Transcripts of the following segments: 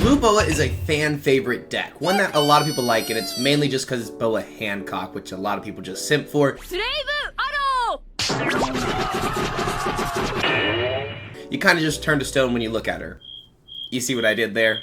Blue Boa is a fan favorite deck, one that a lot of people like, and it's mainly just because it's Boa Hancock, which a lot of people just simp for. You kind of just turn to stone when you look at her. You see what I did there?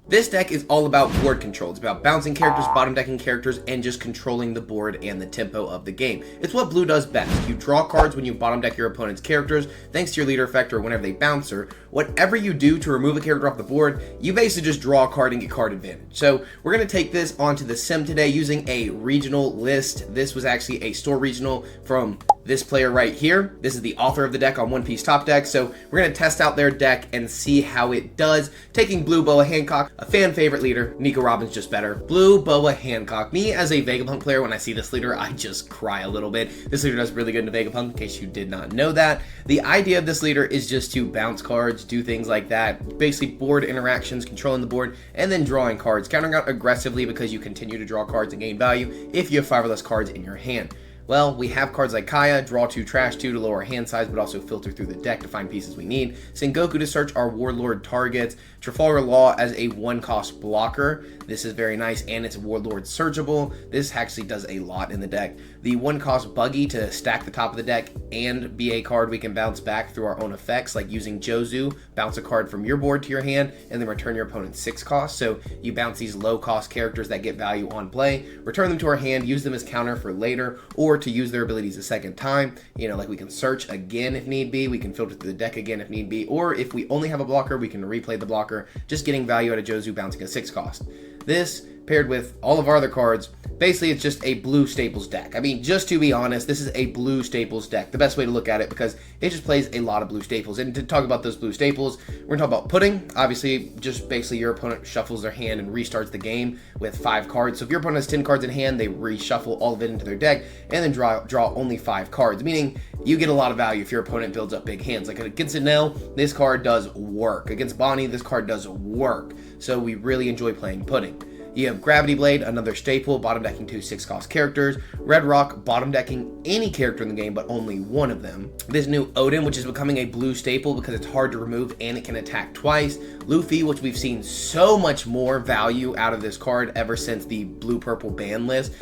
This deck is all about board control. It's about bouncing characters, bottom decking characters, and just controlling the board and the tempo of the game. It's what blue does best. You draw cards when you bottom deck your opponent's characters, thanks to your leader effect or whenever they bounce, or whatever you do to remove a character off the board, you basically just draw a card and get card advantage. So we're going to take this onto the sim today using a regional list. This was actually a store regional from this player right here. This is the author of the deck on One Piece Top Deck, so we're going to test out their deck and see how it does. Taking Blue Boa Hancock, a fan favorite leader. Nico Robin's just better. Blue Boa Hancock. Me as a Vegapunk player, when I see this leader, I just cry a little bit. This leader does really good in Vegapunk, in case you did not know that. The idea of this leader is just to bounce cards, do things like that. Basically board interactions, controlling the board, and then drawing cards. Countering out aggressively because you continue to draw cards and gain value if you have 5 or less cards in your hand. Well, we have cards like Kaya, draw 2, trash 2 to lower our hand size, but also filter through the deck to find pieces we need. Sengoku to search our Warlord targets. Trafalgar Law as a 1-cost blocker. This is very nice, and it's Warlord searchable. This actually does a lot in the deck. The 1-cost Buggy to stack the top of the deck and be a card we can bounce back through our own effects, like using Jozu, bounce a card from your board to your hand, and then return your opponent's 6 cost. So you bounce these low-cost characters that get value on play, return them to our hand, use them as counter for later, or to use their abilities a second time. You know, like we can search again if need be, we can filter through the deck again if need be, or if we only have a blocker, we can replay the blocker, just getting value out of Jozu bouncing a 6 cost. This, paired with all of our other cards, basically it's just a blue staples deck. I mean, just to be honest, this is a blue staples deck. The best way to look at it, because it just plays a lot of blue staples. And to talk about those blue staples, we're gonna talk about pudding. Obviously, just basically your opponent shuffles their hand and restarts the game with 5 cards. So if your opponent has 10 cards in hand, they reshuffle all of it into their deck and then draw only 5 cards, meaning you get a lot of value if your opponent builds up big hands. Like against Enel, this card does work. Against Bonnie, this card does work. So we really enjoy playing pudding. You have Gravity Blade, another staple, bottom decking 2 6-cost characters. Red Rock, bottom decking any character in the game, but only one of them. This new Oden, which is becoming a blue staple because it's hard to remove and it can attack twice. Luffy, which we've seen so much more value out of this card ever since the blue-purple ban list.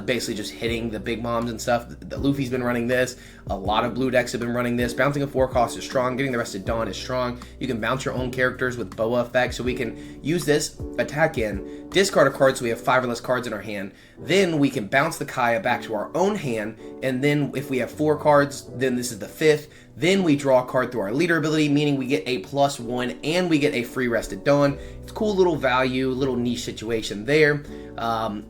Basically just hitting the big moms and stuff. Luffy's been running this. A lot of blue decks have been running this. Bouncing a 4-cost is strong. Getting the rest of Dawn is strong. You can bounce your own characters with Boa effect, so we can use this, attack in, discard a card so we have 5 or less cards in our hand. Then we can bounce the Kaya back to our own hand, and then if we have 4 cards, then this is the 5th. Then we draw a card through our leader ability, meaning we get a +1 and we get a free rest at dawn. It's a cool little value, little niche situation there.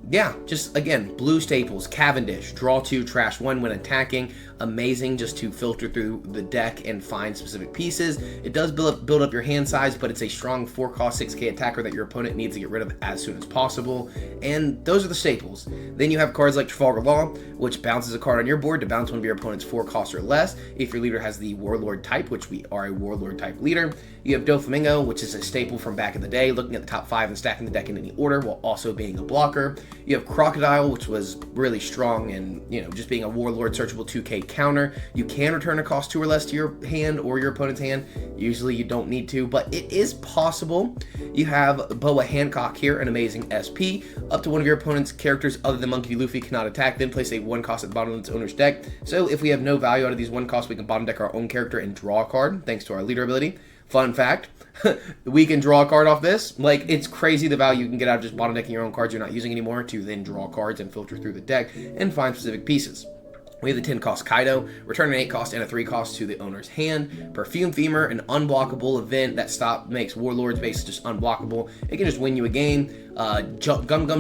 Yeah, just again, blue staples, Cavendish, draw 2, trash 1 when attacking. Amazing just to filter through the deck and find specific pieces. It does build up your hand size, but it's a strong 4-cost 6k attacker that your opponent needs to get rid of as soon as possible. And those are the staples. Then you have cards like Trafalgar Law, which bounces a card on your board to bounce one of your opponent's 4 costs or less if your leader has the Warlord type, which we are a Warlord type leader. You have Doflamingo, which is a staple from back in the day, looking at the top 5 and stacking the deck in any order while also being a blocker. You have Crocodile, which was really strong and, you know, just being a Warlord searchable 2k counter. You can return a cost 2 or less to your hand or your opponent's hand. Usually you don't need to, but it is possible. You have Boa Hancock here, an amazing SP. Up to one of your opponent's characters other than Monkey D. Luffy cannot attack, then place a 1-cost at the bottom of its owner's deck. So if we have no value out of these 1 costs, we can bottom deck our own character and draw a card, thanks to our leader ability. Fun fact, we can draw a card off this. Like, it's crazy the value you can get out of just bottom decking your own cards you're not using anymore to then draw cards and filter through the deck and find specific pieces. We have the 10-cost Kaido, return an 8-cost and a 3-cost to the owner's hand. Perfume Femur, an unblockable event that makes Warlord's base just unblockable. It can just win you a game. Gum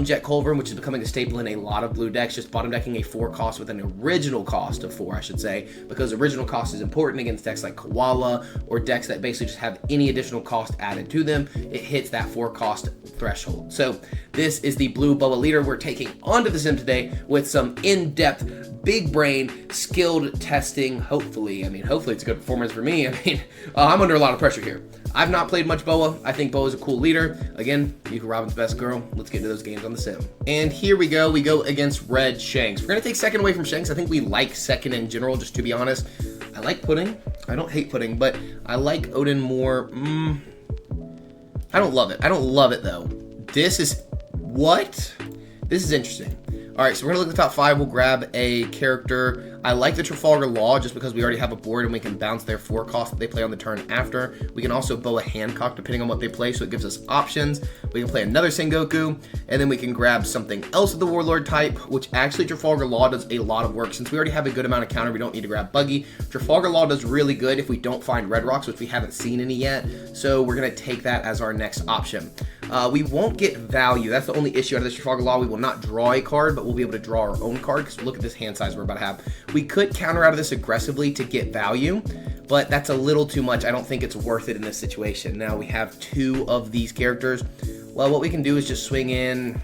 Jet Culverin, which is becoming a staple in a lot of blue decks, just bottom decking a 4-cost with an original cost of 4, I should say, because original cost is important against decks like Koala or decks that basically just have any additional cost added to them. It hits that 4-cost threshold. So this is the blue Boa leader we're taking onto the sim today with some in-depth, big brain, skilled testing. Hopefully it's a good performance for me. I'm under a lot of pressure here. I've not played much Boa. I think Boa is a cool leader. Again, Nico Robin's best girl. Let's get into those games on the sim. And here we go. We go against Red Shanks. We're going to take second away from Shanks. I think we like second in general, just to be honest. I like pudding. I don't hate pudding, but I like Oden more. I don't love it. I don't love it, though. This is... What? This is interesting. Alright, so we're going to look at the top 5. We'll grab a character. I like the Trafalgar Law just because we already have a board and we can bounce their 4 cost that they play on the turn after. We can also Boa Hancock depending on what they play, so it gives us options. We can play another Sengoku, and then we can grab something else of the Warlord type, which actually Trafalgar Law does a lot of work. Since we already have a good amount of counter, we don't need to grab Buggy. Trafalgar Law does really good if we don't find Red Rocks, which we haven't seen any yet, so we're going to take that as our next option. We won't get value. That's the only issue out of this Trafalgar Law. We will not draw a card, but we'll be able to draw our own card, because look at this hand size we're about to have. We could counter out of this aggressively to get value, but that's a little too much. I don't think it's worth it in this situation. Now we have 2 of these characters. Well, what we can do is just swing in.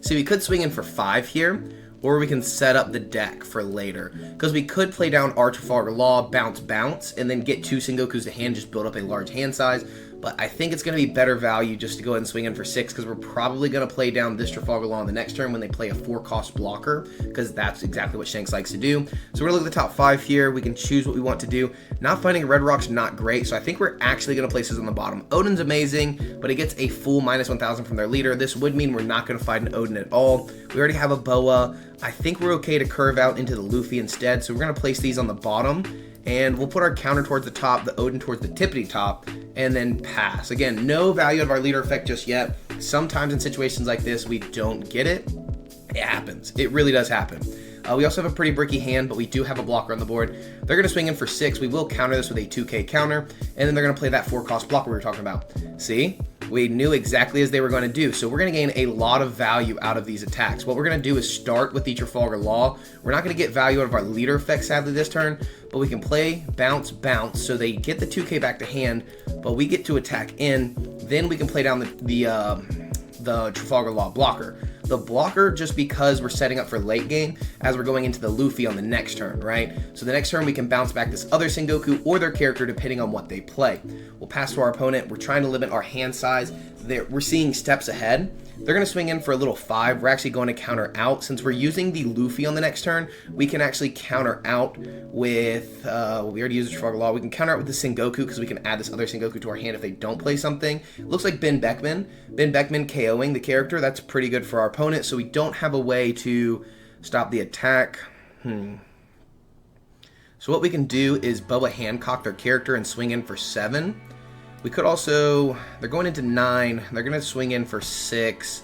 See, we could swing in for 5 here, or we can set up the deck for later. Because we could play down our Trafalgar Law, bounce, and then get 2 Sengokus to hand, just build up a large hand size. But I think it's going to be better value just to go ahead and swing in for 6, because we're probably going to play down this Trafalgar Law on the next turn when they play a 4-cost blocker, because that's exactly what Shanks likes to do. So we're going to look at the top 5 here. We can choose what we want to do. Not finding Red Rock's not great, so I think we're actually going to place this on the bottom. Oden's amazing, but it gets a full -1000 from their leader. This would mean we're not going to fight an Oden at all. We already have a Boa. I think we're okay to curve out into the Luffy instead, so we're going to place these on the bottom. And we'll put our counter towards the top, the Oden towards the tippity top, and then pass. Again, no value of our leader effect just yet. Sometimes in situations like this, we don't get it. It happens. It really does happen. We also have a pretty bricky hand, but we do have a blocker on the board. They're going to swing in for 6. We will counter this with a 2k counter, and then they're going to play that 4-cost blocker we were talking about. See? We knew exactly as they were going to do, so we're going to gain a lot of value out of these attacks. What we're going to do is start with the Trafalgar Law. We're not going to get value out of our leader effect, sadly, this turn, but we can play bounce, so they get the 2k back to hand, but we get to attack in. Then we can play down the Trafalgar Law blocker. The blocker just because we're setting up for late game as we're going into the Luffy on the next turn, right? So the next turn we can bounce back this other Sengoku or their character depending on what they play. We'll pass to our opponent. We're trying to limit our hand size. We're seeing steps ahead. They're going to swing in for a little 5. We're actually going to counter out. Since we're using the Luffy on the next turn, we can actually counter out with, we already used the Trafalgar Law. We can counter out with the Sengoku because we can add this other Sengoku to our hand if they don't play something. It looks like Ben Beckman. Ben Beckman KOing the character. That's pretty good for our opponent, so we don't have a way to stop the attack. So what we can do is Boa Hancock their character and swing in for 7. We could also, they're going into 9, they're going to swing in for 6.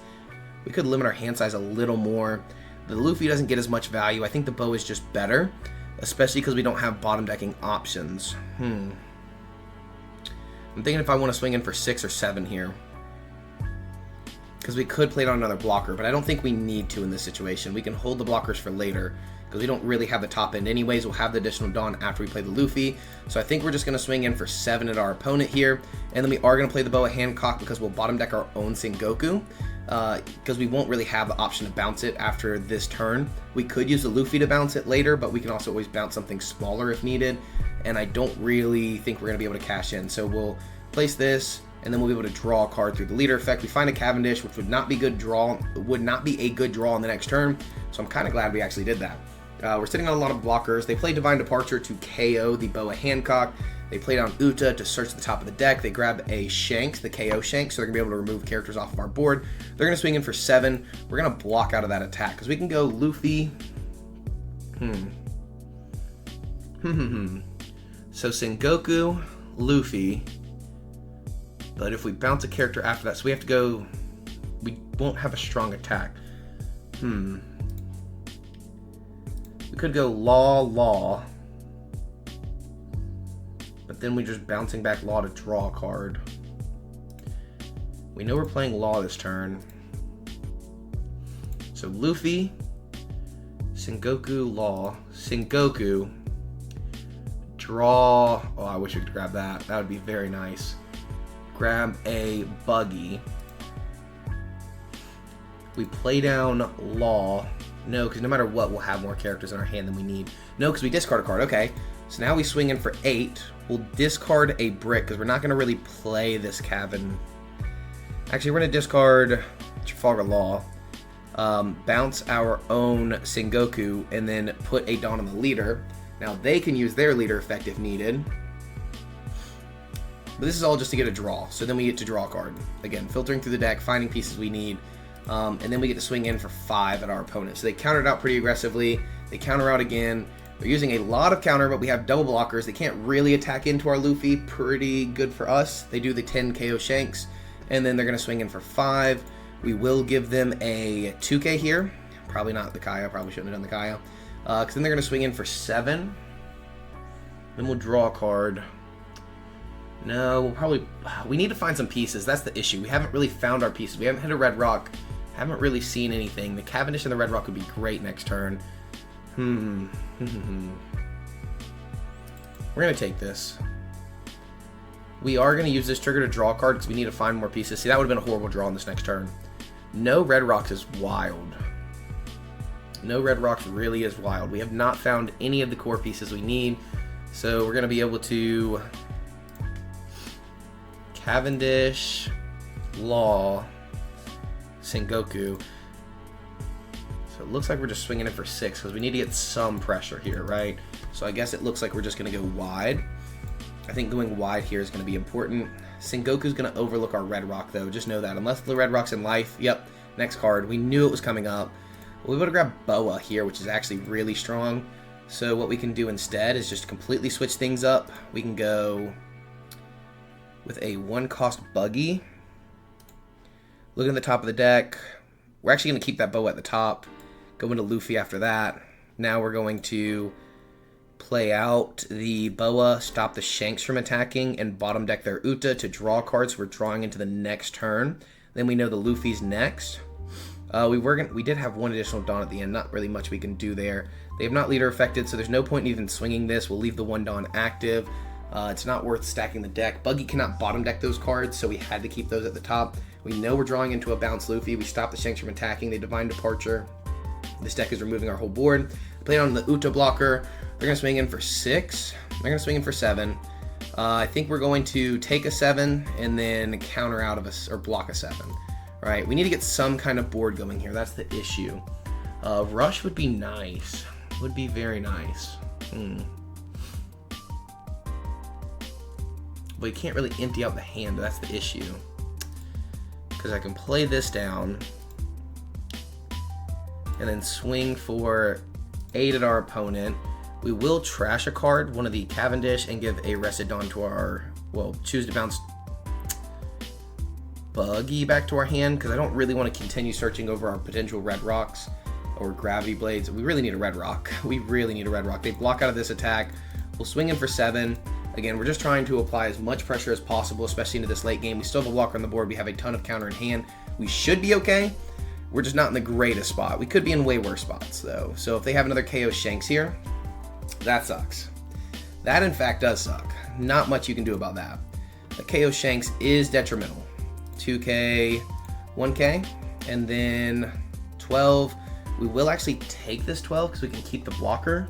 We could limit our hand size a little more. The Luffy doesn't get as much value. I think the bow is just better, especially because we don't have bottom decking options. I'm thinking if I want to swing in for 6 or 7 here. Because we could play it on another blocker, but I don't think we need to in this situation. We can hold the blockers for later, because we don't really have the top end anyways. We'll have the additional Dawn after we play the Luffy. So I think we're just going to swing in for 7 at our opponent here. And then we are going to play the Boa Hancock because we'll bottom deck our own Sengoku. Because we won't really have the option to bounce it after this turn. We could use the Luffy to bounce it later, but we can also always bounce something smaller if needed. And I don't really think we're going to be able to cash in. So we'll place this, and then we'll be able to draw a card through the leader effect. We find a Cavendish, which would not be a good draw on the next turn. So I'm kind of glad we actually did that. We're sitting on a lot of blockers. They play Divine Departure to KO the Boa Hancock. They play down Uta to search the top of the deck. They grab a Shanks, the KO Shanks, so they're going to be able to remove characters off of our board. They're going to swing in for 7. We're going to block out of that attack, because we can go Luffy. So Sengoku, Luffy. But if we bounce a character after that, so we have to go, we won't have a strong attack. We could go Law, but then we're just bouncing back Law to draw a card. We know we're playing Law this turn. So Luffy, Sengoku, Law, Sengoku, draw, oh, I wish we could grab that. That would be very nice. Grab a Buggy. We play down Law. No, because no matter what, we'll have more characters in our hand than we need. No, because we discard a card. Okay. So now we swing in for 8. We'll discard a brick, because we're not going to really play this Cavan. Actually, we're going to discard Trafalgar Law. Bounce our own Sengoku, and then put a Dawn on the leader. Now, they can use their leader effect if needed. But this is all just to get a draw. So then we get to draw a card. Again, filtering through the deck, finding pieces we need. And then we get to swing in for 5 at our opponent. So they countered out pretty aggressively. They counter out again. They're using a lot of counter, but we have double blockers. They can't really attack into our Luffy. Pretty good for us. They do the 10 KO Shanks. And then they're going to swing in for 5. We will give them a 2K here. Probably not the Kaya. Probably shouldn't have done the Kaya. Because then they're going to swing in for 7. Then we'll draw a card. No, we'll probably... We need to find some pieces. That's the issue. We haven't really found our pieces. We haven't hit a red rock. Haven't really seen anything. The Cavendish and the red rock would be great next turn. We're going to take this. We are going to use this trigger to draw a card because we need to find more pieces. See, that would have been a horrible draw on this next turn. No red rocks is wild. No red rocks really is wild. We have not found any of the core pieces we need. So we're going to be able to Cavendish, Law, Sengoku. So it looks like we're just swinging it for 6 because we need to get some pressure here, right? So I guess it looks like we're just going to go wide. I think going wide here is going to be important. Sengoku's going to overlook our red rock, though. Just know that. Unless the red rock's in life. Yep, next card. We knew it was coming up. We would have grabbed Boa here, which is actually really strong. So what we can do instead is just completely switch things up. We can go with a 1-cost buggy. Look at the top of the deck. We're actually going to keep that Boa at the top. Go into Luffy after that. Now we're going to play out the Boa, stop the Shanks from attacking, and bottom deck their Uta to draw cards. We're drawing into the next turn. Then we know the Luffy's next. We did have 1 additional Dawn at the end. Not really much we can do there. They have not leader affected, so there's no point in even swinging this. We'll leave the 1 Dawn active. It's not worth stacking the deck. Buggy cannot bottom deck those cards, so we had to keep those at the top. We know we're drawing into a bounce Luffy. We stop the Shanks from attacking. They Divine Departure. This deck is removing our whole board. Playing on the Uta blocker. They're going to swing in for 6. They're going to swing in for 7. I think we're going to take a 7 and then counter out of us or block a 7. Right? We need to get some kind of board going here. That's the issue. Rush would be nice. Would be very nice. But you can't really empty out the hand. That's the issue. Because I can play this down and then swing for 8 at our opponent. We will trash a card, one of the Cavendish, and give a Rested Dawn to our, well, choose to bounce Buggy back to our hand, because I don't really want to continue searching over our potential red rocks or gravity blades. We really need a red rock. We really need a red rock. They block out of this attack. We'll swing in for 7. Again, we're just trying to apply as much pressure as possible, especially into this late game. We still have a blocker on the board. We have a ton of counter in hand. We should be okay. We're just not in the greatest spot. We could be in way worse spots, though. So if they have another KO Shanks here, that sucks. That, in fact, does suck. Not much you can do about that. The KO Shanks is detrimental. 2K, 1K, and then 12. We will actually take this 12 because we can keep the blocker.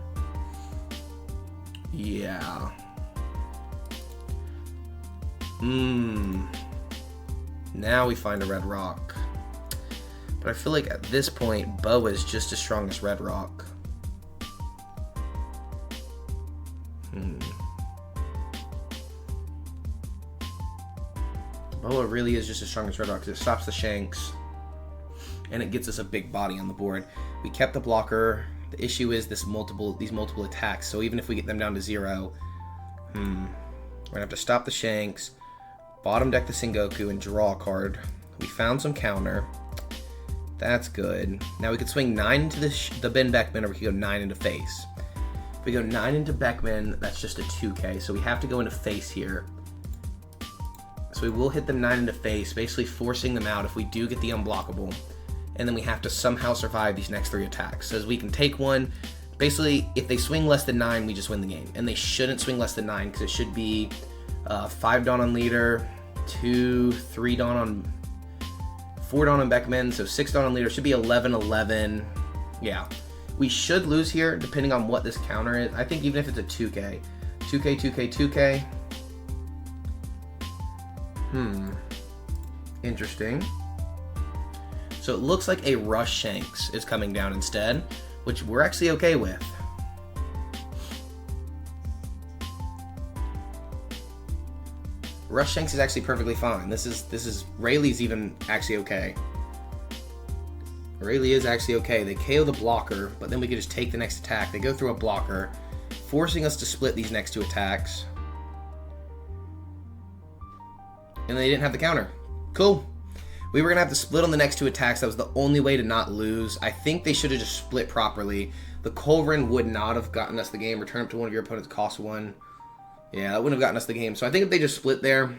Yeah. Now we find a red rock. But I feel like at this point, Boa is just as strong as red rock. Boa really is just as strong as red rock because it stops the Shanks. And it gets us a big body on the board. We kept the blocker. The issue is these multiple attacks. So even if we get them down to 0, we're going to have to stop the Shanks, bottom deck the Sengoku, and draw a card. We found some counter. That's good. Now we could swing 9 into the Ben Beckman, or we could go 9 into face. If we go 9 into Beckman, that's just a 2K. So we have to go into face here. So we will hit them 9 into face, basically forcing them out if we do get the unblockable. And then we have to somehow survive these next 3 attacks. So we can take one. Basically, if they swing less than 9, we just win the game. And they shouldn't swing less than 9 because it should be 5 Dawn on leader, 2, 3 Dawn on, 4 Dawn on Beckman, so 6 Dawn on leader. Should be 11-11. Yeah. We should lose here depending on what this counter is. I think even if it's a 2K. 2K, 2K, 2K. Interesting. So it looks like a Rush Shanks is coming down instead, which we're actually okay with. Rush Shanks is actually perfectly fine. This is Rayleigh's even actually okay. Rayleigh is actually okay. They KO the blocker, but then we can just take the next attack. They go through a blocker, forcing us to split these next two attacks. And they didn't have the counter. Cool. We were going to have to split on the next two attacks. That was the only way to not lose. I think they should have just split properly. The Culverin would not have gotten us the game. Return up to one of your opponents, cost 1. Yeah, that wouldn't have gotten us the game. So I think if they just split there,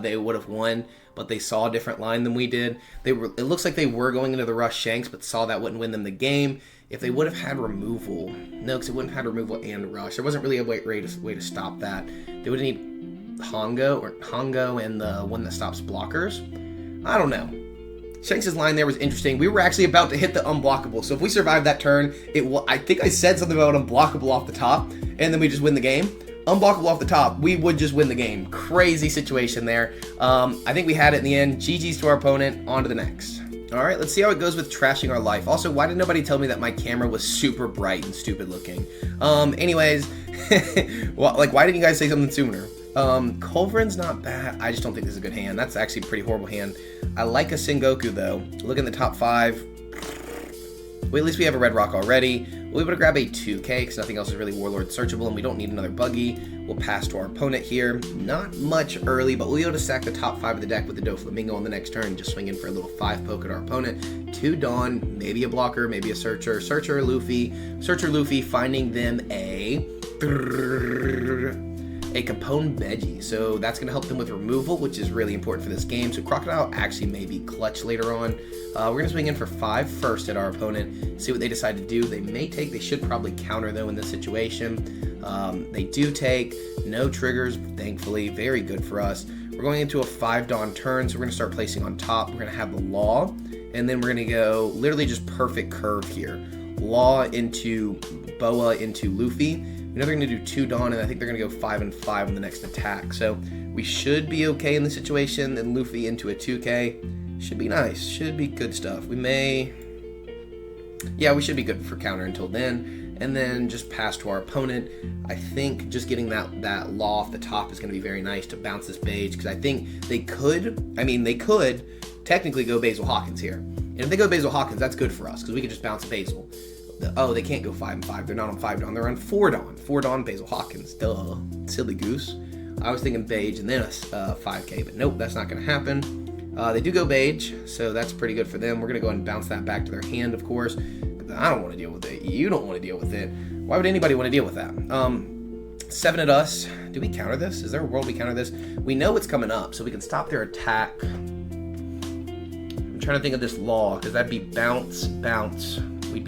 they would have won. But they saw a different line than we did. It looks like they were going into the Rush Shanks, but saw that wouldn't win them the game. If they would have had removal, no, because it wouldn't have had removal and Rush. There wasn't really a way to stop that. They would need Hongo and the one that stops blockers. I don't know. Shanks' line there was interesting. We were actually about to hit the unblockable. So if we survived that turn, I think I said something about unblockable off the top, and then we just win the game. Unblockable off the top, we would just win the game. Crazy situation there. I think we had it in the end. GG's to our opponent. On to the next. All right, let's see how it goes with trashing our life. Also, why did nobody tell me that my camera was super bright and stupid looking? Anyways, well, why didn't you guys say something sooner? Culverin's not bad. I just don't think this is a good hand. That's actually a pretty horrible hand. I like a Sengoku, though. Look in the top 5. Well, at least we have a red rock already. We'll be able to grab a 2K because nothing else is really Warlord searchable, and we don't need another buggy. We'll pass to our opponent here. Not much early, but we'll be able to stack the top 5 of the deck with the Doflamingo on the next turn, just swing in for a little 5 poke at our opponent. 2 Dawn, maybe a blocker, maybe a Searcher. Searcher, Luffy, finding them a Capone Veggie, so that's going to help them with removal, which is really important for this game. So Crocodile actually may be clutch later on. We're going to swing in for 5 first at our opponent, see what they decide to do. They may take, they should probably counter though in this situation. They do take, no triggers, thankfully, very good for us. We're going into a 5 Dawn turn, so we're going to start placing on top. We're going to have the Law, and then we're going to go literally just perfect curve here. Law into Boa into Luffy. We know they're going to do 2 Dawn, and I think they're going to go 5 and 5 on the next attack. So we should be okay in the situation. Then Luffy into a 2K. Should be nice. Should be good stuff. We may... Yeah, we should be good for counter until then. And then just pass to our opponent. I think just getting that Law off the top is going to be very nice to bounce this Beige, because I think they could technically go Basil Hawkins here. And if they go Basil Hawkins, that's good for us, because we can just bounce Basil. Oh, they can't go 5 and 5. They're not on 5 Dawn. They're on 4 Dawn. 4 Dawn, Basil Hawkins. Duh. Silly goose. I was thinking Beige and then a 5K, but nope, that's not going to happen. They do go Beige, so that's pretty good for them. We're going to go ahead and bounce that back to their hand, of course. I don't want to deal with it. You don't want to deal with it. Why would anybody want to deal with that? 7 at us. Do we counter this? Is there a world we counter this? We know it's coming up, so we can stop their attack. I'm trying to think of this Law, because that'd be bounce, bounce. We'd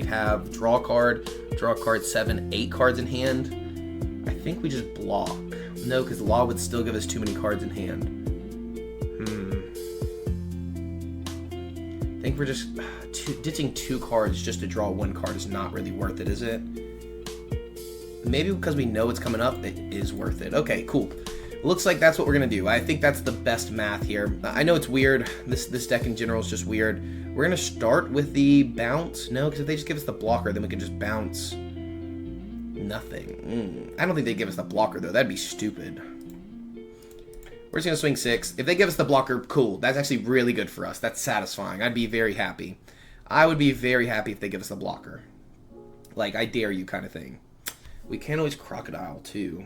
have draw card, 7, 8 cards in hand. I think we just block. No, because Law would still give us too many cards in hand. I think we're just ditching 2 cards just to draw 1 card is not really worth it, is it? Maybe because we know it's coming up, it is worth it. Okay, cool. Looks like that's what we're gonna do. I think that's the best math here. I know it's weird. This deck in general is just weird. We're gonna start with the bounce. No, because if they just give us the blocker, then we can just bounce nothing. I don't think they give us the blocker though. That'd be stupid. We're just gonna swing 6. If they give us the blocker, cool. That's actually really good for us. That's satisfying. I'd be very happy. I would be very happy if they give us the blocker. Like, I dare you kind of thing. We can always Crocodile too.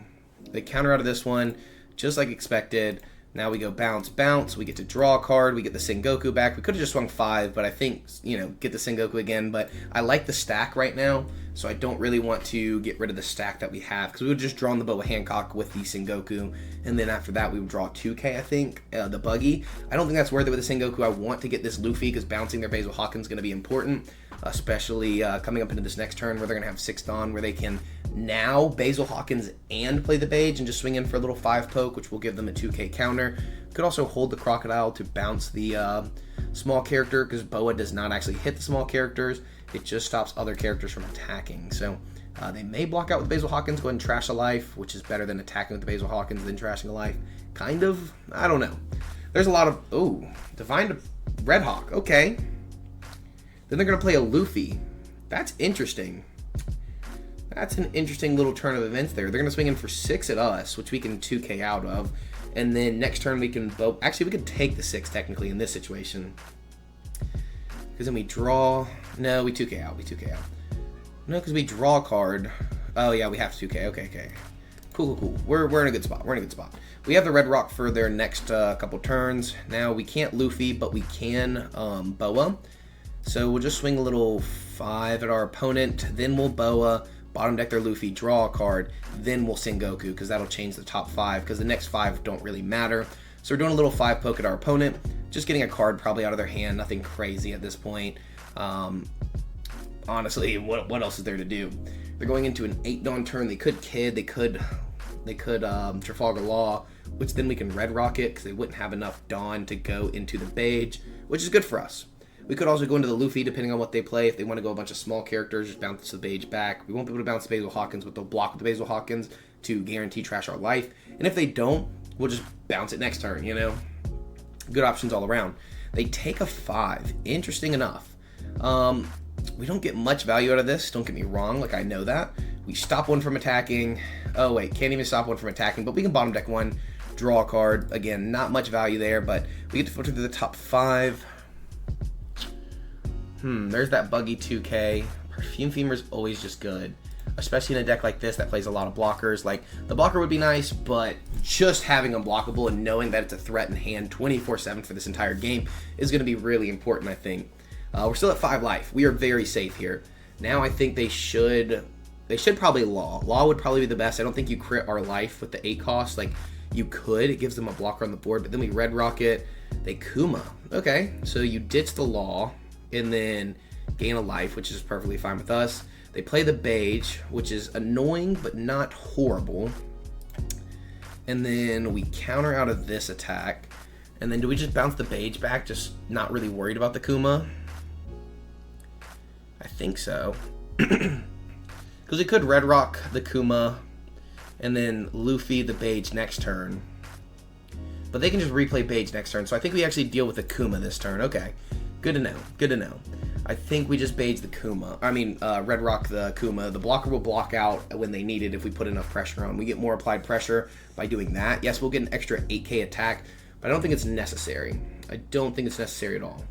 They counter out of this one, just like expected. Now we go bounce, bounce. We get to draw a card. We get the Sengoku back. We could have just swung 5, but I think, get the Sengoku again. But I like the stack right now, so I don't really want to get rid of the stack that we have, because we would just draw on the Boa Hancock with the Sengoku, and then after that we would draw 2K, I think, the buggy. I don't think that's worth it with the Sengoku. I want to get this Luffy, because bouncing their Basil Hawkins is going to be important, especially coming up into this next turn where they're going to have 6 Dawn, where they can now Basil Hawkins and play the Beige and just swing in for a little 5 poke, which will give them a 2K counter. Could also hold the Crocodile to bounce the small character, because Boa does not actually hit the small characters. It just stops other characters from attacking. So they may block out with Basil Hawkins, go ahead and trash a life, which is better than attacking with the Basil Hawkins than trashing a life. Kind of. I don't know. There's a lot of... Ooh. Divine Red Hawk. Okay. Then they're going to play a Luffy. That's interesting. That's an interesting little turn of events there. They're going to swing in for 6 at us, which we can 2K out of. And then next turn we can actually we could take the 6 technically in this situation. Because then we draw. No, we 2K out. No, because we draw a card. Oh yeah, we have 2K. Okay. Cool. We're in a good spot. We have the red rock for their next couple turns. Now we can't Luffy, but we can Boa. So we'll just swing a little 5 at our opponent. Then we'll Boa, bottom deck their Luffy, draw a card. Then we'll Sengoku, because that'll change the top 5. Because the next 5 don't really matter. So we're doing a little 5 poke at our opponent. Just getting a card probably out of their hand. Nothing crazy at this point. Honestly, what else is there to do? They're going into an 8 Dawn turn. They could Kid. They could Trafalgar Law, which then we can Red Rocket because they wouldn't have enough Dawn to go into the Beige, which is good for us. We could also go into the Luffy depending on what they play. If they want to go a bunch of small characters, just bounce the Beige back. We won't be able to bounce the Basil Hawkins, but they'll block with the Basil Hawkins to guarantee trash our life. And if they don't, we'll just bounce it next turn, you know? Good options all around. They take a 5. Interesting enough. We don't get much value out of this, don't get me wrong, like I know that. We stop one from attacking. Oh wait, can't even stop one from attacking, but we can bottom deck one, draw a card. Again, not much value there, but we get to filter to the top 5. There's that buggy 2K. Perfume Femur's always just good, especially in a deck like this that plays a lot of blockers. Like, the blocker would be nice, but just having unblockable and knowing that it's a threat in hand 24/7 for this entire game is going to be really important, I think. We're still at 5 life. We are very safe here. Now I think they should probably Law. Law would probably be the best. I don't think you crit our life with the 8 cost. Like, you could. It gives them a blocker on the board, but then we Red Rocket. They Kuma. Okay, so you ditch the Law and then gain a life, which is perfectly fine with us. They play the Beige, which is annoying but not horrible. And then we counter out of this attack. And then do we just bounce the Beige back, just not really worried about the Kuma? I think so. Because we could Red Rock the Kuma and then Luffy the Beige next turn. But they can just replay Beige next turn. So I think we actually deal with the Kuma this turn. Okay. Good to know. I think we just Beige the Kuma. Red Rock the Kuma. The blocker will block out when they need it if we put enough pressure on. We get more applied pressure by doing that. Yes, we'll get an extra 8k attack, but I don't think it's necessary. I don't think it's necessary at all.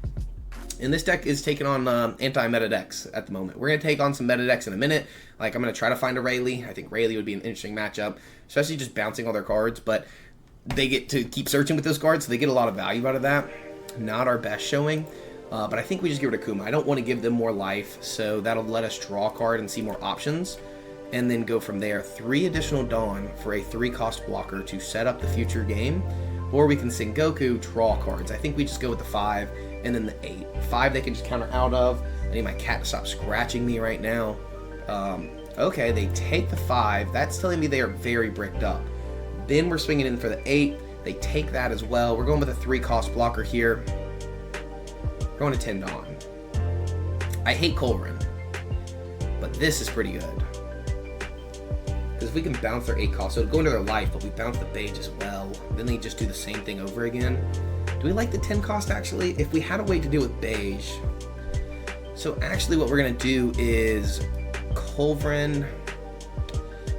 And this deck is taking on anti-meta decks at the moment. We're going to take on some meta decks in a minute. Like, I'm going to try to find a Rayleigh. I think Rayleigh would be an interesting matchup, especially just bouncing all their cards. But they get to keep searching with those cards, so they get a lot of value out of that. Not our best showing, but I think we just give it to Kuma. I don't want to give them more life, so that'll let us draw a card and see more options. And then go from there. 3 additional Dawn for a 3-cost blocker to set up the future game. Or we can Sengoku, draw cards. I think we just go with the 5 and then the 8. 5 they can just counter out of. I need my cat to stop scratching me right now. Okay, they take the 5. That's telling me they are very bricked up. Then we're swinging in for the 8. They take that as well. We're going with a 3-cost blocker here. We're going to 10 Dawn. I hate Colrin, but this is pretty good. Because if we can bounce their 8 cost, so it'll go into their life, but we bounce the Beige as well. Then they just do the same thing over again. Do we like the 10 cost actually? If we had a way to deal with Beige. So actually what we're going to do is Colvin.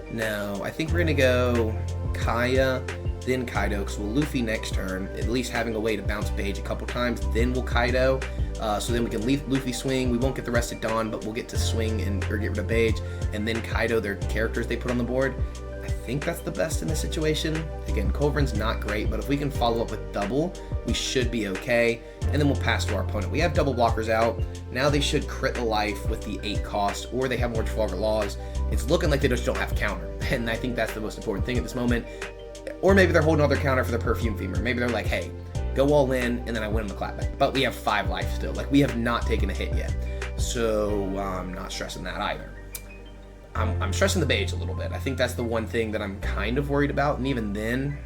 No, I think we're going to go Kaya, then Kaido, because we'll Luffy next turn, at least having a way to bounce Beige a couple times, then we'll Kaido, so then we can leave Luffy swing. We won't get the rest of Dawn, but we'll get to swing or get rid of Beige, and then Kaido their characters they put on the board. I think that's the best in this situation. Again, Colvin's not great, but if we can follow up with double, we should be okay, and then we'll pass to our opponent. We have double blockers out. Now they should crit the life with the 8 cost, or they have more Trafalgar Laws. It's looking like they just don't have counter, and I think that's the most important thing at this moment. Or maybe they're holding all their counter for the Perfume Femur. Maybe they're like, hey, go all in, and then I win the clapback. But we have 5 life still. Like, we have not taken a hit yet. So I'm not stressing that either. I'm stressing the Beige a little bit. I think that's the one thing that I'm kind of worried about, and even then,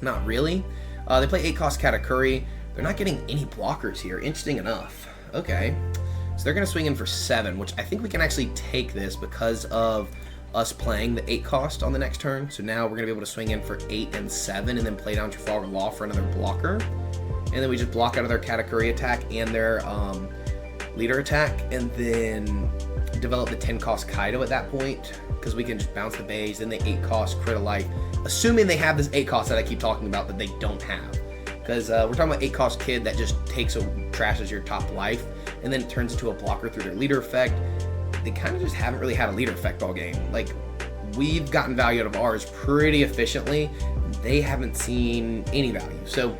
not really. They play 8 cost Katakuri. They're not getting any blockers here, interesting enough. Okay, so they're going to swing in for 7, which I think we can actually take this because of us playing the 8 cost on the next turn. So now we're going to be able to swing in for 8 and 7 and then play down Trafalgar Law for another blocker. And then we just block out of their Katakuri attack and their leader attack, and then develop the 10 cost Kaido at that point. because we can just bounce the beige, then they 8 cost, crit a life. Assuming they have this 8 cost that I keep talking about that they don't have. Because we're talking about 8 cost kid that just trashes your top life, and then it turns into a blocker through their leader effect. They kind of just haven't really had a leader effect all game. Like, we've gotten value out of ours pretty efficiently. They haven't seen any value. So,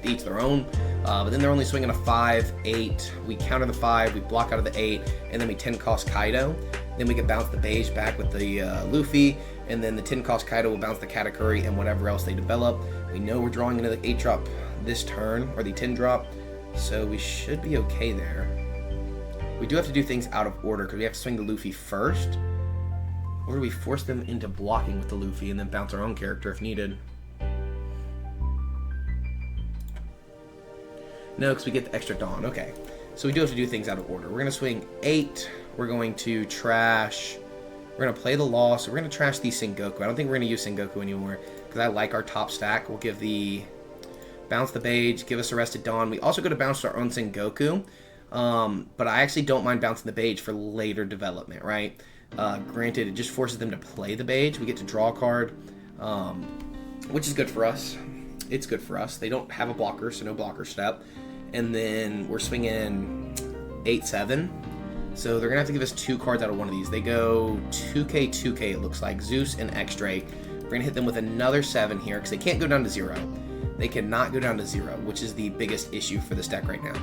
each their own. But then they're only swinging a 5, 8. We counter the 5, we block out of the 8, and then we 10 cost Kaido. Then we can bounce the beige back with the Luffy, and then the 10 cost Kaido will bounce the Katakuri and whatever else they develop. We know we're drawing into the 8 drop this turn, or the 10 drop, so we should be okay there. We do have to do things out of order because we have to swing the Luffy first, or do we force them into blocking with the Luffy and then bounce our own character if needed? No, because we get the extra Dawn. Okay, so we do have to do things out of order. We're going to swing 8. We're going to trash. We're going to play the Law, so we're going to trash the Sengoku. I don't think we're going to use Sengoku anymore because I like our top stack. We'll give the bounce the beige, give us Arrested Dawn. We also go to bounce our own Sengoku, but I actually don't mind bouncing the beige for later development, right? Granted, it just forces them to play the beige. We get to draw a card, which is good for us. It's good for us. They don't have a blocker, so no blocker step. And then we're swinging 8, 7. So they're going to have to give us 2 cards out of one of these. They go 2K, 2K, it looks like. Zeus and X-Drake. We're going to hit them with another 7 here because they can't go down to 0. They cannot go down to 0, which is the biggest issue for this deck right now.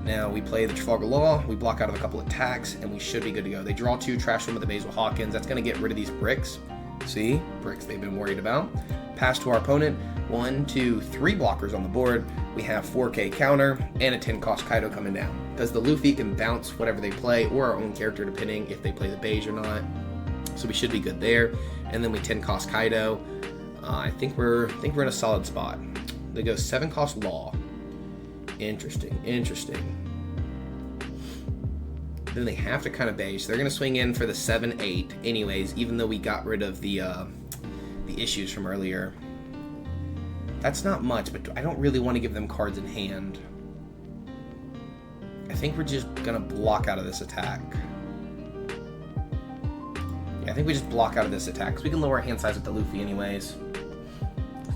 Now we play the Trafalgar Law, we block out of a couple attacks, and we should be good to go. They draw 2, trash them with the Basil Hawkins. That's going to get rid of these bricks. See? Bricks they've been worried about. Pass to our opponent. 1, 2, 3 blockers on the board. We have 4K counter and a 10 cost Kaido coming down. Because the Luffy can bounce whatever they play, or our own character depending if they play the beige or not. So we should be good there. And then we 10 cost Kaido. I think we're in a solid spot. They go 7 cost Law. Interesting. Then they have to kind of beige. So they're going to swing in for the 7, 8 anyways, even though we got rid of the issues from earlier. That's not much, but I don't really want to give them cards in hand. I think we're just going to block out of this attack. Yeah, I think we just block out of this attack, because we can lower our hand size with the Luffy anyways.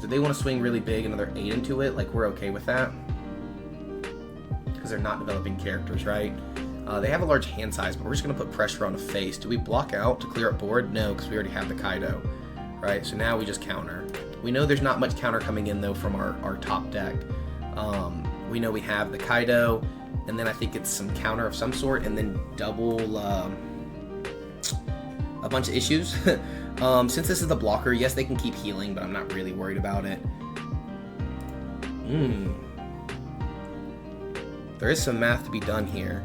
So they want to swing really big, another 8 into it, like we're okay with that. Because they're not developing characters, right? They have a large hand size, but we're just going to put pressure on a face. Do we block out to clear up board? No, because we already have the Kaido. Right, so now we just counter. We know there's not much counter coming in, though, from our top deck. We know we have the Kaido, and then I think it's some counter of some sort, and then double a bunch of issues. Since this is the blocker, yes, they can keep healing, but I'm not really worried about it. There is some math to be done here.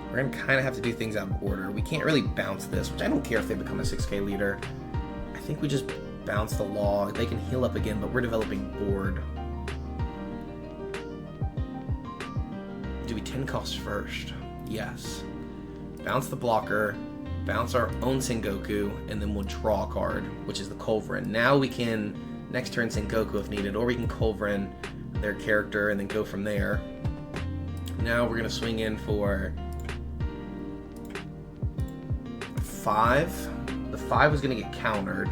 We're going to kind of have to do things out of order. We can't really bounce this, which I don't care if they become a 6K leader. I think we just bounce the Law. They can heal up again, but we're developing board. Do we 10 costs first? Yes. Bounce the blocker, bounce our own Sengoku, and then we'll draw a card, which is the Culverin. Now we can next turn Sengoku if needed, or we can Culverin their character and then go from there. Now we're going to swing in for 5. The 5 was going to get countered,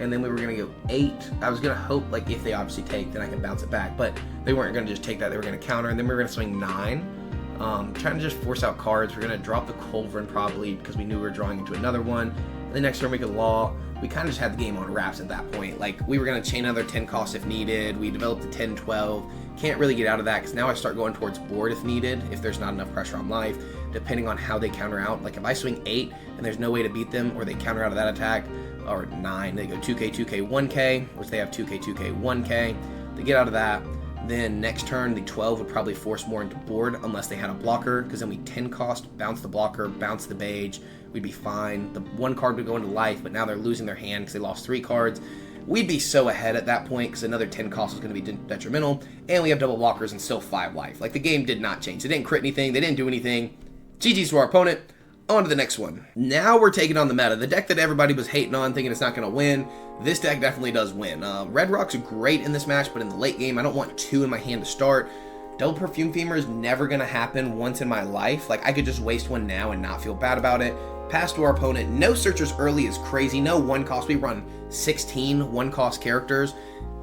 and then we were going to go 8. I was going to hope, like, if they obviously take, then I can bounce it back, but they weren't going to just take that. They were going to counter, and then we were going to swing 9. Trying to just force out cards. We're going to drop the Culverin probably because we knew we were drawing into another one. And the next turn we could Law. We kind of just had the game on wraps at that point. Like, we were going to chain another 10 costs if needed. We developed a 10, 12. Can't really get out of that because now I start going towards board if needed, if there's not enough pressure on life, depending on how they counter out. Like, if I swing 8 and there's no way to beat them, or they counter out of that attack, or 9, they go 2K, 2K, 1K, which they have 2K, 2K, 1K. They get out of that. Then next turn, the 12 would probably force more into board unless they had a blocker, because then we 10 cost, bounce the blocker, bounce the beige, we'd be fine. The 1 card would go into life, but now they're losing their hand because they lost 3 cards. We'd be so ahead at that point because another 10 cost was going to be detrimental, and we have double blockers and still 5 life. Like, the game did not change. They didn't crit anything. They didn't do anything. GG's to our opponent. On to the next one. Now we're taking on the meta. The deck that everybody was hating on, thinking it's not going to win. This deck definitely does win. Red Rock's great in this match, but in the late game, I don't want 2 in my hand to start. Double Perfume Femur is never going to happen once in my life. Like, I could just waste one now and not feel bad about it. Pass to our opponent. No searchers early is crazy. No one cost. We run 16 one cost characters,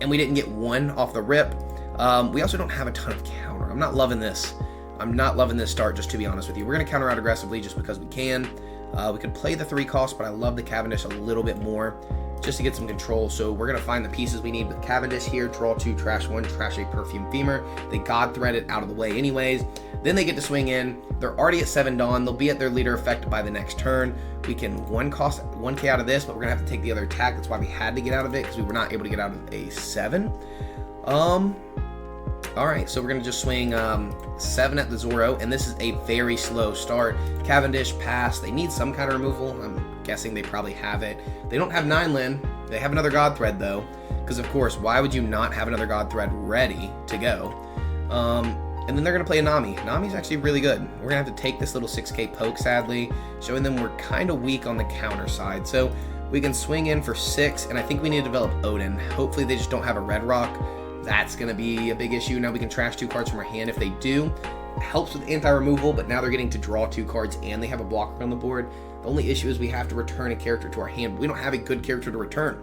and we didn't get one off the rip. We also don't have a ton of counter. I'm not loving this. I'm not loving this start, just to be honest with you. We're going to counter out aggressively just because we can. We could play the 3 cost, but I love the Cavendish a little bit more just to get some control. So we're going to find the pieces we need with Cavendish here. Draw 2, trash 1, trash a Perfume Femur. They God Thread it out of the way anyways. Then they get to swing in. They're already at 7 Dawn. They'll be at their leader effect by the next turn. We can 1K out of this, but we're going to have to take the other attack. That's why we had to get out of it, because we were not able to get out of a 7. Alright, so we're going to just swing 7 at the Zoro, and this is a very slow start. Cavendish, pass. They need some kind of removal. I'm guessing they probably have it. They don't have 9 Lin. They have another God Thread, though, because, of course, why would you not have another God Thread ready to go? And then they're going to play a Nami. Nami's actually really good. We're going to have to take this little 6k poke, sadly, showing them we're kind of weak on the counter side. So we can swing in for 6, and I think we need to develop Oden. Hopefully they just don't have a red rock. That's going to be a big issue. Now we can trash 2 cards from our hand if they do. It helps with anti-removal, but now they're getting to draw 2 cards and they have a blocker on the board. The only issue is we have to return a character to our hand. We don't have a good character to return.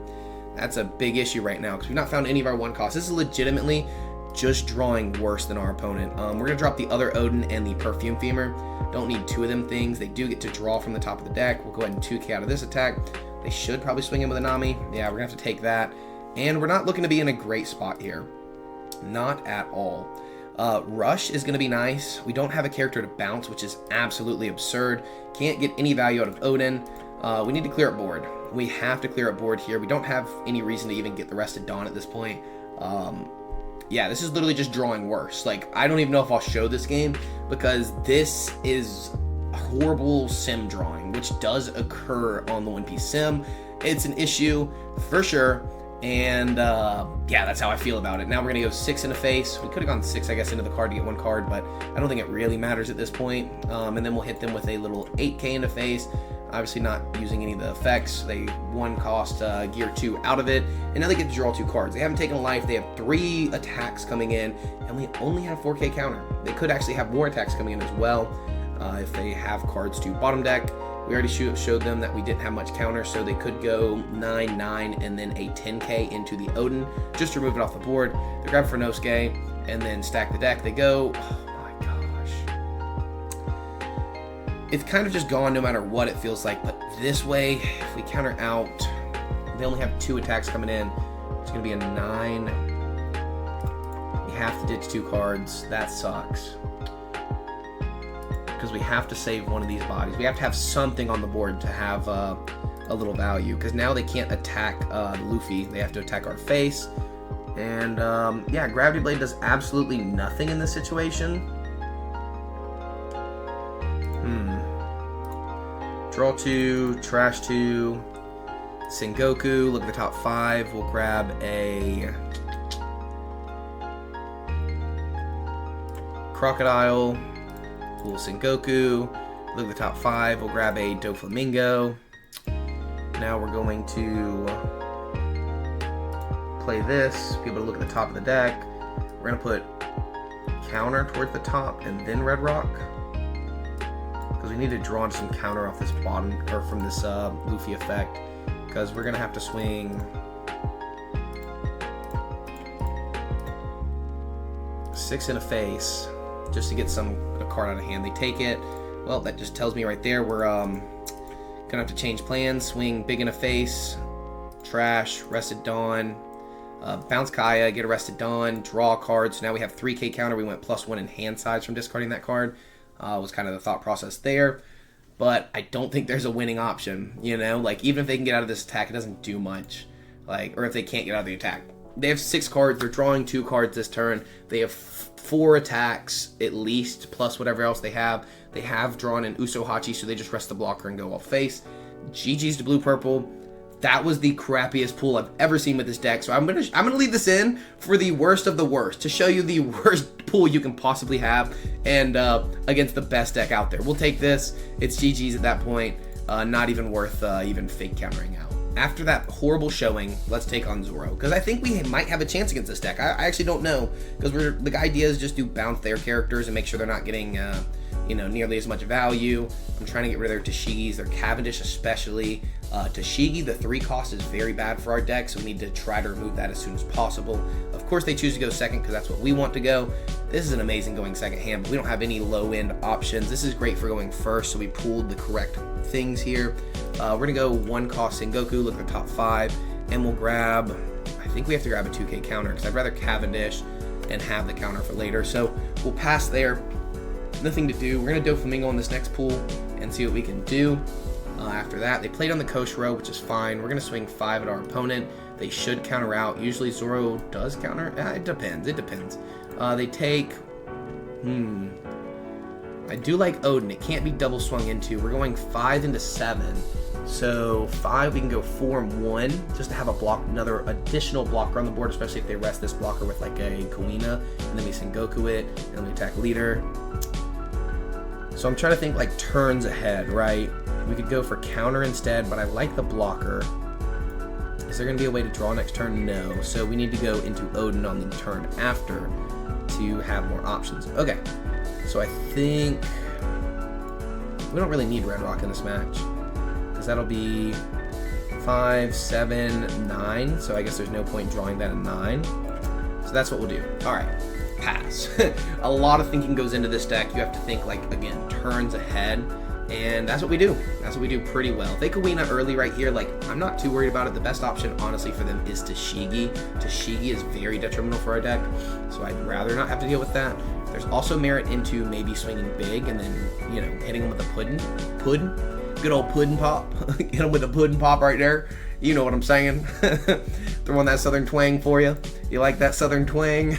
That's a big issue right now because we've not found any of our 1 costs. This is legitimately just drawing worse than our opponent. We're going to drop the other Oden and the Perfume Femur. Don't need 2 of them things. They do get to draw from the top of the deck. We'll go ahead and 2k out of this attack. They should probably swing in with a Nami. Yeah, we're going to have to take that. And we're not looking to be in a great spot here. Not at all. Rush is going to be nice. We don't have a character to bounce, which is absolutely absurd. Can't get any value out of Oden. We need to clear up board. We have to clear up board here. We don't have any reason to even get the Rested Dawn at this point. Yeah, this is literally just drawing worse. Like, I don't even know if I'll show this game because this is horrible sim drawing, which does occur on the One Piece sim. It's an issue for sure. And yeah, that's how I feel about it. Now we're going to go 6 in the face. We could have gone 6, I guess, into the card to get 1 card, but I don't think it really matters at this point. And then we'll hit them with a little 8k in the face. Obviously not using any of the effects. They 1 cost gear 2 out of it, and now they get to draw 2 cards. They haven't taken a life. They have 3 attacks coming in, and we only have 4k counter. They could actually have more attacks coming in as well if they have cards to bottom deck. We already showed them that we didn't have much counter, so they could go 9, 9, and then a 10k into the Oden, just to remove it off the board. They grab Furnosuke, and then stack the deck. They go, oh my gosh. It's kind of just gone no matter what it feels like, but this way, if we counter out, they only have 2 attacks coming in. It's going to be a 9. We have to ditch 2 cards. That sucks. Because we have to save one of these bodies. We have to have something on the board to have a little value. Because now they can't attack Luffy. They have to attack our face. And yeah, Gravity Blade does absolutely nothing in this situation. Draw 2, trash 2, Sengoku. Look at the top 5. We'll grab a Crocodile. Cool Sengoku. Look at the top 5. We'll grab a Doflamingo. Now we're going to play this. Be able to look at the top of the deck. We're going to put counter towards the top and then Red Rock. Because we need to draw some counter off this bottom, or from this Luffy effect. Because we're going to have to swing 6 in a face just to get a card out of hand. They take it. Well, that just tells me right there we're gonna have to change plans. Swing big in a face, trash, Rested Dawn, bounce Kaya, get a Rested Dawn, draw a card. So now we have 3k counter. We went +1 in hand size from discarding that card. Was kind of the thought process there. But I don't think there's a winning option, you know? Like, even if they can get out of this attack, it doesn't do much. Like, or if they can't get out of the attack. They have 6 cards. They're drawing 2 cards this turn. They have 4 attacks, at least, plus whatever else they have. They have drawn an Usohachi, so they just rest the blocker and go off face. GG's to blue-purple. That was the crappiest pool I've ever seen with this deck. So I'm gonna leave this in for the worst of the worst, to show you the worst pool you can possibly have, and against the best deck out there. We'll take this. It's GG's at that point. Not even worth even fake countering out. After that horrible showing, let's take on Zoro, because I think we might have a chance against this deck. I actually don't know, because the idea is just to bounce their characters and make sure they're not getting nearly as much value. I'm trying to get rid of their Tashigis, their Cavendish especially. Tashigi, the 3 cost is very bad for our deck, so we need to try to remove that as soon as possible. Of course, they choose to go second because that's what we want to go. This is an amazing going second hand, but we don't have any low-end options. This is great for going first, so we pulled the correct things here. We're going to go 1 cost Sengoku, look at the top 5, and we'll grab, I think we have to grab a 2K counter because I'd rather Cavendish and have the counter for later. So we'll pass there. Nothing to do. We're going to Doflamingo on this next pool and see what we can do. After that, they played on the Koshiro, which is fine. We're going to swing 5 at our opponent. They should counter out. Usually Zoro does counter. It depends. It depends. They take... I do like Oden. It can't be double swung into. We're going 5 into 7. So 5, we can go 4 and 1 just to have another additional blocker on the board, especially if they rest this blocker with like a Kuina, and then we Sengoku it, and then we attack leader. So I'm trying to think like turns ahead, right? We could go for counter instead, but I like the blocker. Is there going to be a way to draw next turn? No. So we need to go into Oden on the turn after to have more options. Okay. So I think we don't really need Red Rock in this match because that'll be 5, 7, 9. So I guess there's no point drawing that at 9. So that's what we'll do. All right. Pass. A lot of thinking goes into this deck. You have to think, like, again, turns ahead, and that's what we do. That's what we do pretty well. If they Kuina early right here, like, I'm not too worried about it. The best option, honestly, for them is Tashigi. Tashigi is very detrimental for our deck, so I'd rather not have to deal with that. There's also merit into maybe swinging big and then, hitting them with a puddin. Good old puddin pop. Hit them with a puddin pop right there. You know what I'm saying. Throw on that southern twang for you. You like that southern twang?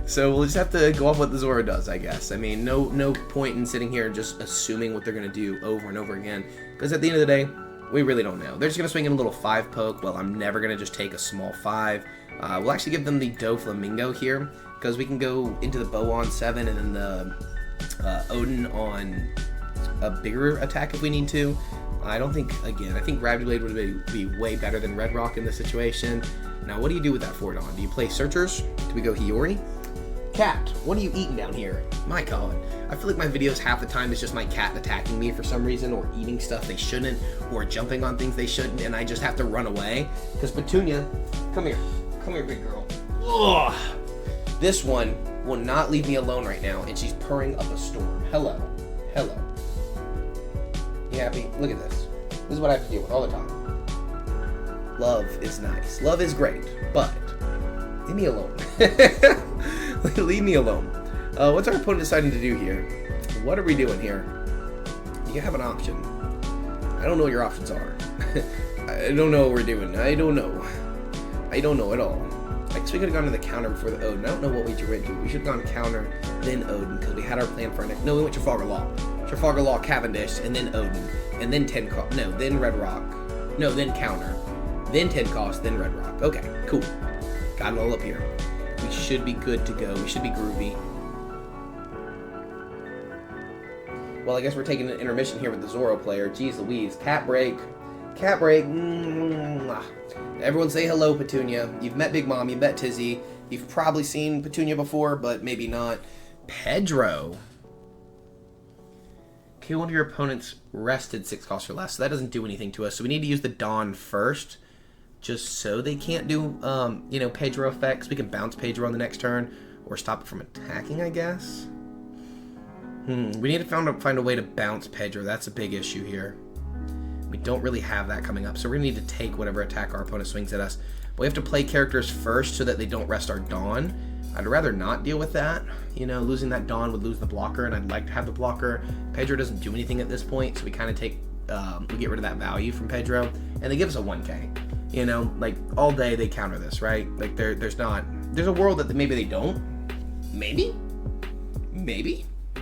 So we'll just have to go off what the Zoro does, I guess. I mean, no point in sitting here just assuming what they're going to do over and over again, because at the end of the day, we really don't know. They're just going to swing in a little 5 poke. Well, I'm never going to just take a small 5. We'll actually give them the Doflamingo here, because we can go into the Boa on 7 and then the Oden on a bigger attack if we need to. I think Gravity Blade would be way better than Red Rock in this situation. Now, what do you do with that forward on? Do you play Searchers? Do we go Hiyori? Cat, what are you eating down here? My God. I feel like my videos half the time is just my cat attacking me for some reason, or eating stuff they shouldn't, or jumping on things they shouldn't, and I just have to run away. Because Petunia, come here. Come here, big girl. Ugh. This one will not leave me alone right now, and she's purring up a storm. Hello. Hello. You happy? Look at this. This is what I have to deal with all the time. Love is nice. Love is great, but leave me alone. Leave me alone. What's our opponent deciding to do here? What are we doing here? You have an option. I don't know what your options are. I don't know what we're doing. I don't know. I don't know at all. I guess we could have gone to the counter before the Oden. I don't know what we drew into. We should have gone counter, then Oden, because we had our plan for our next. No, we went Trafalgar Law. Trafalgar Law, Cavendish, and then Oden. And then 10 cost. No, then Red Rock. No, then counter. Then 10 cost, then Red Rock. Okay, cool. Got it all up here. We should be good to go. We should be groovy. Well, I guess we're taking an intermission here with the Zoro player. Jeez Louise. Cat break. Cat break. Everyone say hello, Petunia. You've met Big Mom. You've met Tizzy. You've probably seen Petunia before, but maybe not. Pedro. Okay, one of your opponents rested 6 costs or less, so that doesn't do anything to us. So we need to use the Dawn first, just so they can't do, Pedro effects. We can bounce Pedro on the next turn, or stop it from attacking, I guess. We need to find a way to bounce Pedro. That's a big issue here. We don't really have that coming up, so we're going to need to take whatever attack our opponent swings at us. But we have to play characters first so that they don't rest our Dawn. I'd rather not deal with that. Losing that Dawn would lose the blocker, and I'd like to have the blocker. Pedro doesn't do anything at this point, so we kind of take, we get rid of that value from Pedro, and they give us a 1K. Like, all day they counter this, right? Like, there's a world that maybe they don't. Maybe?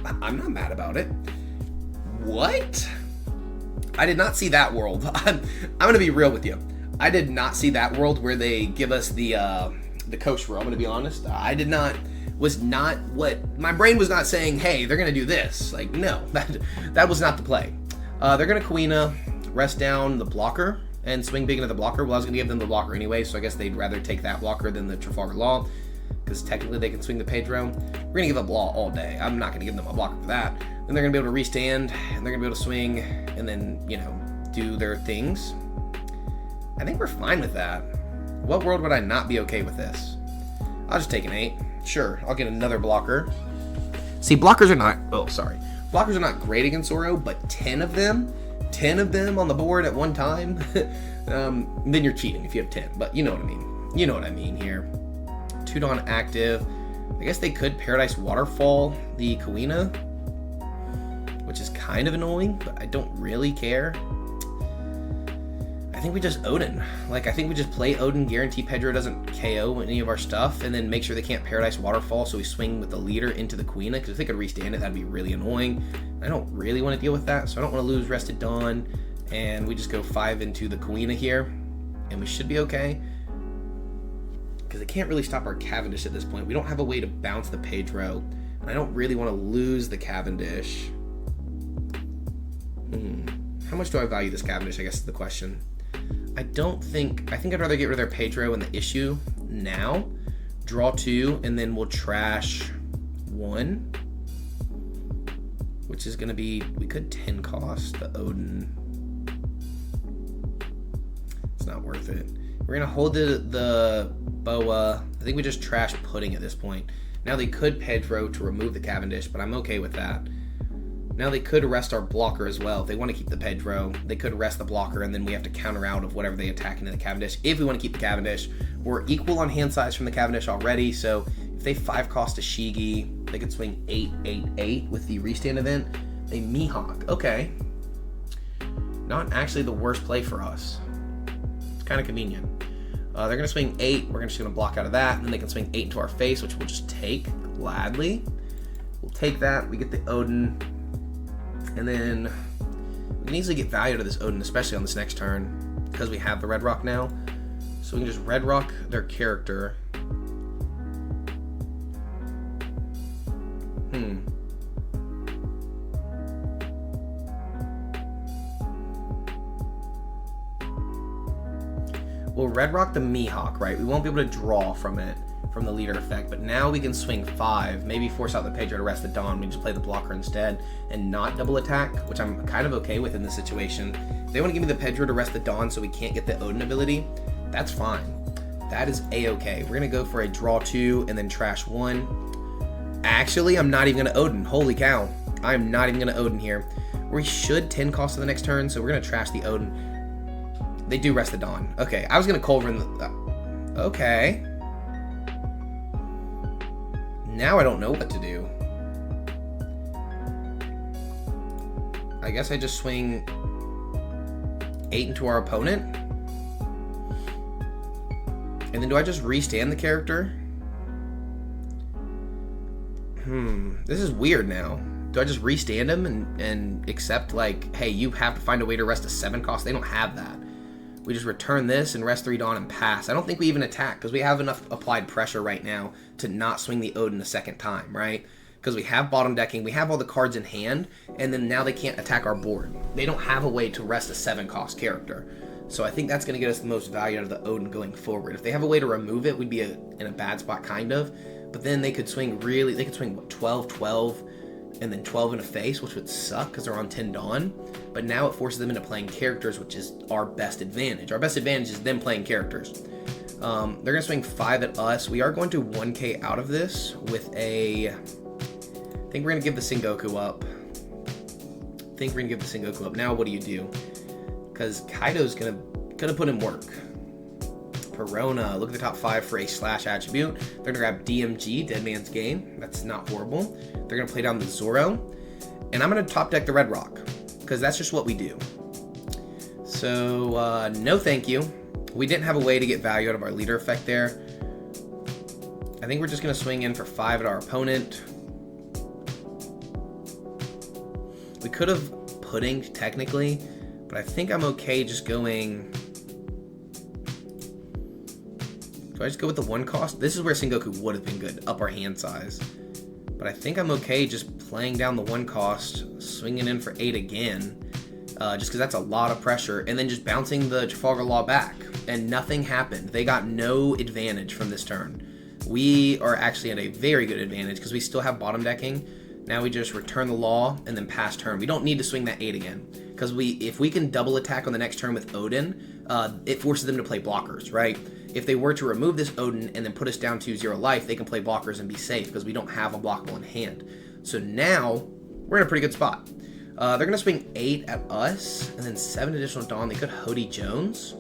I'm not mad about it. What? I did not see that world. I'm gonna be real with you. I did not see that world where they give us the coach row. I'm gonna be honest. My brain was not saying, hey, they're gonna do this. Like, no, that was not the play. They're gonna Kuina, rest down the blocker, and swing big into the blocker. Well, I was gonna give them the blocker anyway, so I guess they'd rather take that blocker than the Trafalgar Law. because technically they can swing the Pedro. We're going to give up Law all day. I'm not going to give them a blocker for that. Then they're going to be able to restand, and they're going to be able to swing, and then, you know, do their things. I think we're fine with that. What world would I not be okay with this? I'll just take an 8. Sure, I'll get another blocker. See, blockers are not... Oh, sorry. Blockers are not great against Zoro, but 10 of them on the board at one time, then you're cheating if you have 10. But you know what I mean. You know what I mean here. 2 Dawn active. I guess they could Paradise Waterfall the Kuina, which is kind of annoying, but I don't really care. I think we just Oden. Like, I think we just play Oden, guarantee Pedro doesn't KO any of our stuff, and then make sure they can't Paradise Waterfall, so we swing with the leader into the Kuina, because if they could restand it, that'd be really annoying. I don't really want to deal with that, so I don't want to lose Rested Dawn, and we just go 5 into the Kuina here, and we should be okay. Because it can't really stop our Cavendish at this point. We don't have a way to bounce the Pedro, and I don't really want to lose the Cavendish. How much do I value this Cavendish, I guess is the question. I think I'd rather get rid of their Pedro in the issue now, draw 2, and then we'll trash 1, which is going to be, we could 10 cost the Oden. It's not worth it. We're going to hold the Boa. I think we just trash Pudding at this point. Now they could Pedro to remove the Cavendish, but I'm okay with that. Now they could rest our blocker as well. If they want to keep the Pedro, they could rest the blocker, and then we have to counter out of whatever they attack into the Cavendish. If we want to keep the Cavendish, we're equal on hand size from the Cavendish already, so if they 5 cost a Shigi, they could swing 8-8-8 with the restand event. They Mihawk. Okay. Not actually the worst play for us. It's kind of convenient. They're going to swing 8. We're just going to block out of that, and then they can swing 8 into our face, which we'll just take gladly. We'll take that. We get the Oden. And then we can easily get value to this Oden, especially on this next turn, because we have the Red Rock now. So we can just Red Rock their character. We'll Red Rock the Mihawk, right? We won't be able to draw from it, from the leader effect, but now we can swing 5, maybe force out the Pedro to rest the Dawn. We just play the blocker instead and not double attack, which I'm kind of okay with in this situation. If they want to give me the Pedro to rest the Dawn so we can't get the Oden ability, that's fine. That is a-okay. We're going to go for a draw 2 and then trash 1. Actually, I'm not even going to Oden. Holy cow. I'm not even going to Oden here. We should 10 cost to the next turn, so we're going to trash the Oden. They do rest the Dawn. Okay, I was going to Culver in the... okay. Now I don't know what to do. I guess I just swing 8 into our opponent. And then do I just restand the character? This is weird now. Do I just restand him and accept, like, hey, you have to find a way to rest a 7 cost? They don't have that. We just return this and rest 3 Dawn and pass. I don't think we even attack because we have enough applied pressure right now to not swing the Oden a second time, right? Because we have bottom decking, we have all the cards in hand, and then now they can't attack our board. They don't have a way to rest a 7 cost character. So I think that's going to get us the most value out of the Oden going forward. If they have a way to remove it, we'd be in a bad spot, kind of. But then they could swing what, 12, 12, and then 12 in a face, which would suck because they're on 10 Dawn. But now it forces them into playing characters, which is our best advantage. Our best advantage is them playing characters. They're going to swing 5 at us. We are going to 1k out of this with a... I think we're going to give the Sengoku up. Now what do you do? Because Kaido's going to put in work. Perona, look at the top 5 for a slash attribute. They're going to grab DMG, Dead Man's Game. That's not horrible. They're going to play down the Zoro. And I'm going to top deck the Red Rock, because that's just what we do. So, no thank you. We didn't have a way to get value out of our leader effect there. I think we're just going to swing in for 5 at our opponent. We could have Pudding, technically, but I think I'm okay just going... Do I just go with the 1 cost? This is where Sengoku would have been good, up our hand size. But I think I'm okay just playing down the 1 cost, swinging in for 8 again, just because that's a lot of pressure, and then just bouncing the Trafalgar Law back. And nothing happened. They got no advantage from this turn. we are actually at a very good advantage because we still have bottom decking. Now we just return the law and then pass turn. We don't need to swing that 8 again because if we can double attack on the next turn with Oden, it forces them to play blockers, right? If they were to remove this Oden and then put us down to 0 life, they can play blockers and be safe because we don't have a blockable in hand. So now we're in a pretty good spot. They're going to swing 8 at us and then 7 additional Dawn. They could Hody Jones.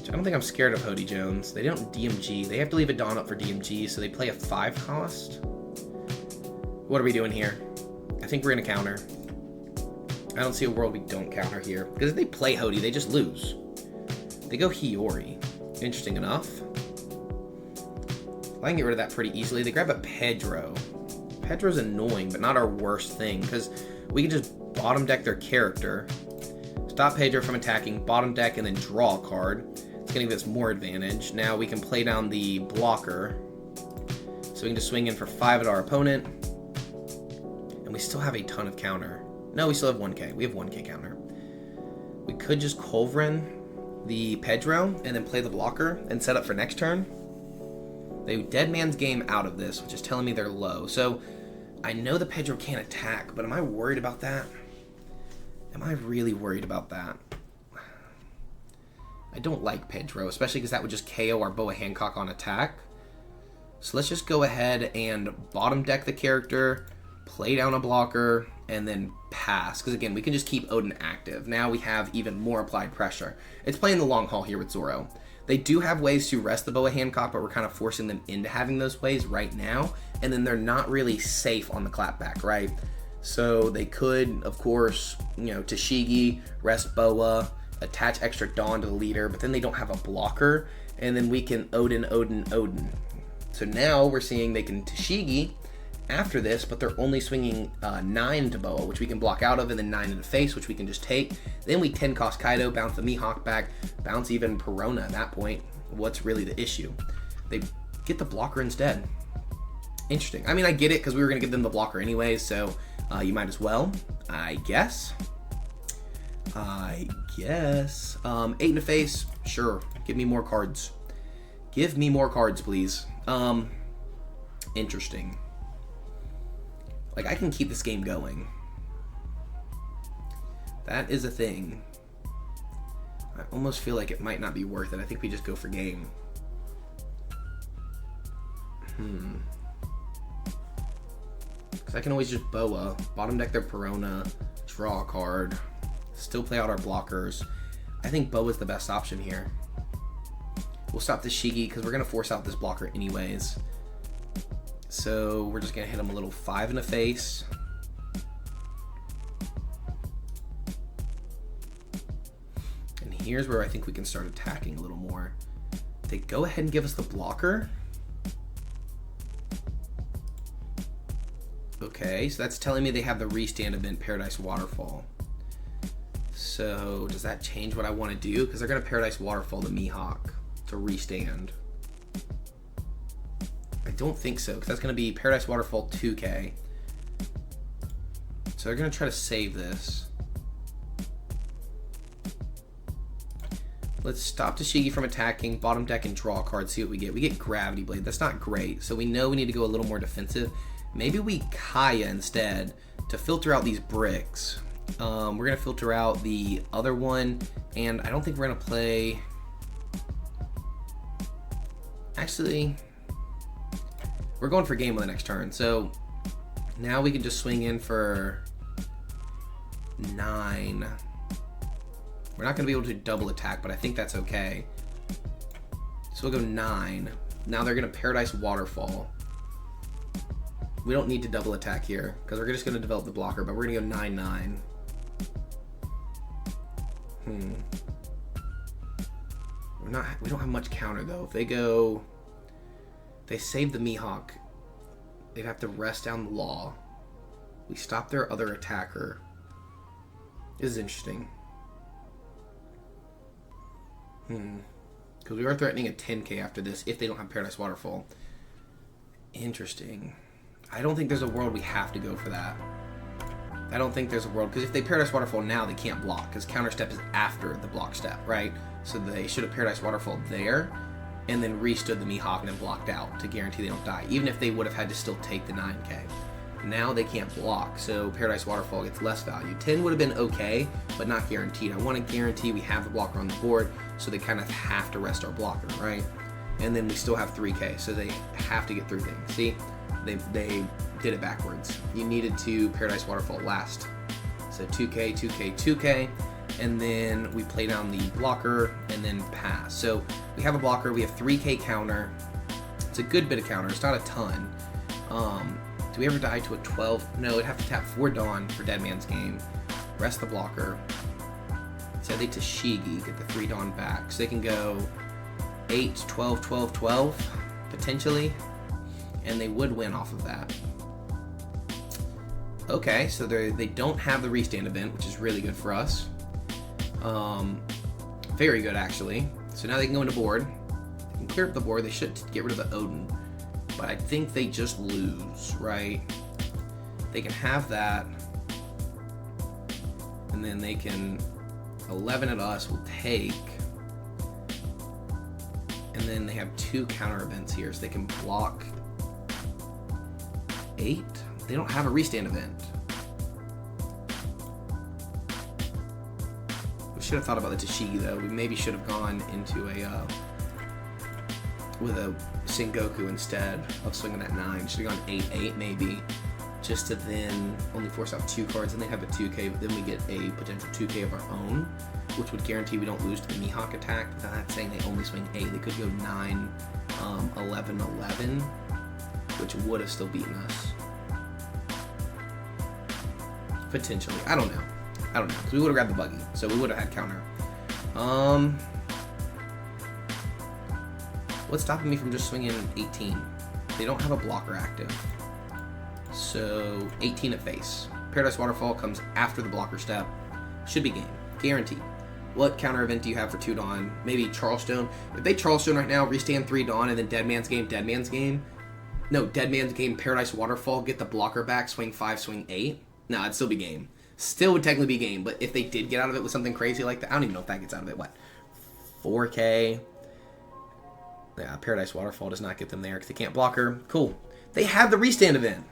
I don't think I'm scared of Hody Jones. They don't DMG. They have to leave a Dawn up for DMG, so they play a 5 cost. What are we doing here? I think we're going to counter. I don't see a world we don't counter here. Because if they play Hody, they just lose. They go Hiyori. Interesting enough. I can get rid of that pretty easily. They grab a Pedro. Pedro's annoying, but not our worst thing. Because we can just bottom deck their character. Stop Pedro from attacking, bottom deck, and then draw a card. It's going to give us more advantage. Now we can play down the blocker. So we can just swing in for 5 at our opponent. And we still have a ton of counter. No, we still have 1k. We have 1k counter. We could just Culverin the Pedro and then play the blocker and set up for next turn. They dead man's game out of this, which is telling me they're low. So I know the Pedro can't attack, but am I worried about that? Am I really worried about that? I don't like Pedro, especially because that would just KO our Boa Hancock on attack. So let's just go ahead and bottom deck the character, play down a blocker, and then pass. Because again, we can just keep Oden active. Now we have even more applied pressure. It's playing the long haul here with Zoro. They do have ways to rest the Boa Hancock, but we're kind of forcing them into having those ways right now. And then they're not really safe on the clapback, right? So they could, of course, Tashigi, rest Boa, attach extra Dawn to the leader, but then they don't have a blocker. And then we can Oden. So now we're seeing they can Tashigi after this, but they're only swinging 9 to Boa, which we can block out of, and then 9 in the face, which we can just take. Then we 10 cost Kaido, bounce the Mihawk back, bounce even Perona at that point. What's really the issue? They get the blocker instead. Interesting. I mean, I get it, because we were going to give them the blocker anyways, so you might as well, I guess. 8 in the face, sure. Give me more cards. Give me more cards, please. Interesting. Like, I can keep this game going. That is a thing. I almost feel like it might not be worth it. I think we just go for game. Because I can always just Boa, bottom deck their Perona, draw a card, still play out our blockers. I think Boa's the best option here. We'll stop the Shigi because we're going to force out this blocker anyways. So we're just going to hit him a little 5 in the face. And here's where I think we can start attacking a little more. They go ahead and give us the blocker. Okay, so that's telling me they have the restand event Paradise Waterfall. So does that change what I want to do? Because they're going to Paradise Waterfall the Mihawk to restand. I don't think so, because that's going to be Paradise Waterfall 2k. So they're going to try to save this. Let's stop Tashigi from attacking, bottom deck, and draw a card, see what we get. We get Gravity Blade. That's not great, so we know we need to go a little more defensive. Maybe we Kaya instead to filter out these bricks. We're going to filter out the other one, and I don't think we're going to play... Actually... We're going for game on the next turn, so now we can just swing in for 9. We're not going to be able to double attack, but I think that's okay. So we'll go 9. Now they're going to Paradise Waterfall. We don't need to double attack here, because we're just going to develop the blocker, but we're going to go 9-9. We don't have much counter, though. If they go... They save the Mihawk. They'd have to rest down the Law. We stop their other attacker. This is interesting. Because we are threatening a 10k after this if they don't have Paradise Waterfall. Interesting. I don't think there's a world we have to go for that. I don't think there's a world, because if they Paradise Waterfall now, they can't block, because counter step is after the block step, right? So they should have Paradise Waterfall there. and then restood the Mihawk and then blocked out to guarantee they don't die, even if they would have had to still take the 9k. Now they can't block, so Paradise Waterfall gets less value. 10 would have been okay, but not guaranteed. I want to guarantee we have the blocker on the board, so they kind of have to rest our blocker, right? And then we still have 3k, so they have to get through things. See? They did it backwards. You needed to Paradise Waterfall last. So 2k, 2k, 2k, and then we play down the blocker and then pass. So we have a blocker, we have 3k counter. It's a good bit of counter, it's not a ton. Do we ever die to a 12? No, it'd have to tap 4 Dawn for Dead Man's Game. Rest the blocker. Send it to Shigi, get the 3 Dawn back. So they can go 8, 12, 12, 12, potentially. And they would win off of that. Okay, so they don't have the restand event, which is really good for us. Very good, actually. So now they can go into board. They can clear up the board. They should get rid of the Oden. But I think they just lose, right? They can have that. And then they can 11 at us, will take. And then they have 2 counter events here, so they can block 8. They don't have a restand event. We should have thought about the Tashigi though. We maybe should have gone into a with a Sengoku instead of swinging that 9. Should have gone 8-8 maybe, just to then only force out 2 cards, and they have a 2k, but then we get a potential 2k of our own, which would guarantee we don't lose to the Mihawk attack. But that's saying they only swing 8. They could go 9, 11, 11, which would have still beaten us. Potentially. I don't know. Because we would have grabbed the buggy. So we would have had counter. What's stopping me from just swinging 18? They don't have a blocker active. So 18 at face. Paradise Waterfall comes after the blocker step. Should be game. Guaranteed. What counter event do you have for 2 Dawn? Maybe Charleston. If they Charleston right now, restand 3 Dawn, and then Dead Man's Game. No, Dead Man's Game, Paradise Waterfall, get the blocker back, swing 5, swing 8. No, it'd still be game. Still would technically be game, but if they did get out of it with something crazy like that, I don't even know if that gets out of it. What? 4k? Yeah, Paradise Waterfall does not get them there because they can't block her. Cool. They have the restand event.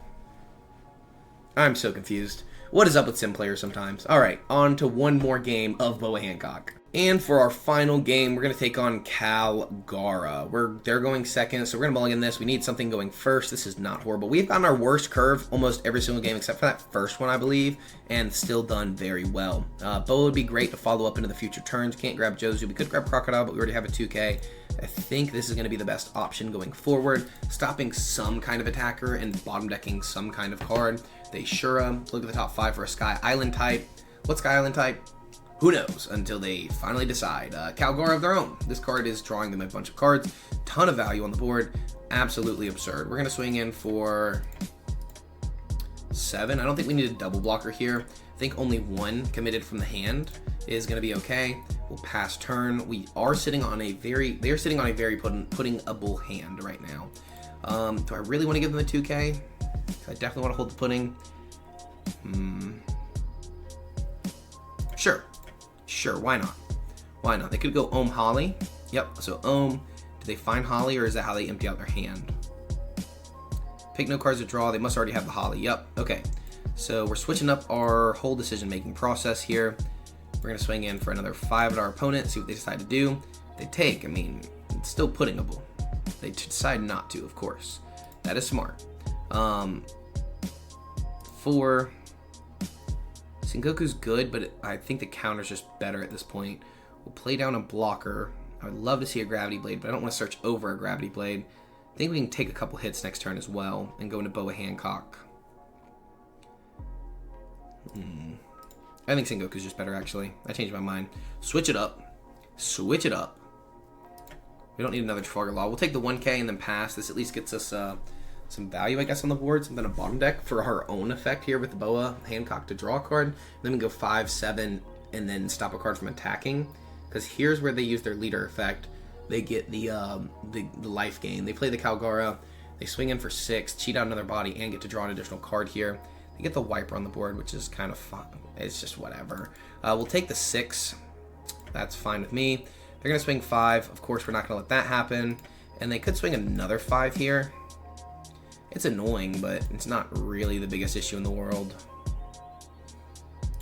I'm so confused. What is up with sim players sometimes? Alright, on to one more game of Boa Hancock. And for our final game, we're going to take on Kalgara. They're going second, so we're going to mulligan this. We need something going first. This is not horrible. We've gotten our worst curve almost every single game except for that first one, I believe, and still done very well. Boa would be great to follow up into the future turns. Can't grab Jozu. We could grab Crocodile, but we already have a 2k. I think this is going to be the best option going forward, stopping some kind of attacker and bottom decking some kind of card. They Shura. Look at the top 5 for a Sky Island type. What Sky Island type? Who knows until they finally decide. Kalgara of their own. This card is drawing them a bunch of cards. Ton of value on the board. Absolutely absurd. We're going to swing in for 7. I don't think we need a double blocker here. I think only 1 committed from the hand is going to be okay. We'll pass turn. We are sitting on a very, they're sitting on a very pudding-able hand right now. Do I really want to give them a 2k? I definitely want to hold the pudding. Sure, why not? Why not? They could go Ohm Holly. Yep, so Ohm. Do they find Holly, or is that how they empty out their hand? Pick no cards to draw. They must already have the Holly. Yep, okay. So we're switching up our whole decision-making process here. We're going to swing in for another 5 at our opponent, see what they decide to do. They take, I mean, it's still puddingable. They decide not to, of course. That is smart. 4... Sengoku's good, but I think the counter's just better at this point. We'll play down a blocker. I would love to see a Gravity Blade, but I don't want to search over a Gravity Blade. I think we can take a couple hits next turn as well and go into Boa Hancock. I think Sengoku's just better, actually. I changed my mind. Switch it up. Switch it up. We don't need another Trafalgar Law. We'll take the 1k and then pass. This at least gets us some value, I guess, on the board. Something a bottom deck for our own effect here with the Boa Hancock to draw a card. Then we go 5, 7, and then stop a card from attacking. Because here's where they use their leader effect. They get the life gain. They play the Kalgara. They swing in for 6, cheat out another body, and get to draw an additional card here. They get the Wiper on the board, which is kind of fun. It's just whatever. We'll take the 6. That's fine with me. They're going to swing 5. Of course, we're not going to let that happen. And they could swing another 5 here. It's annoying, but it's not really the biggest issue in the world.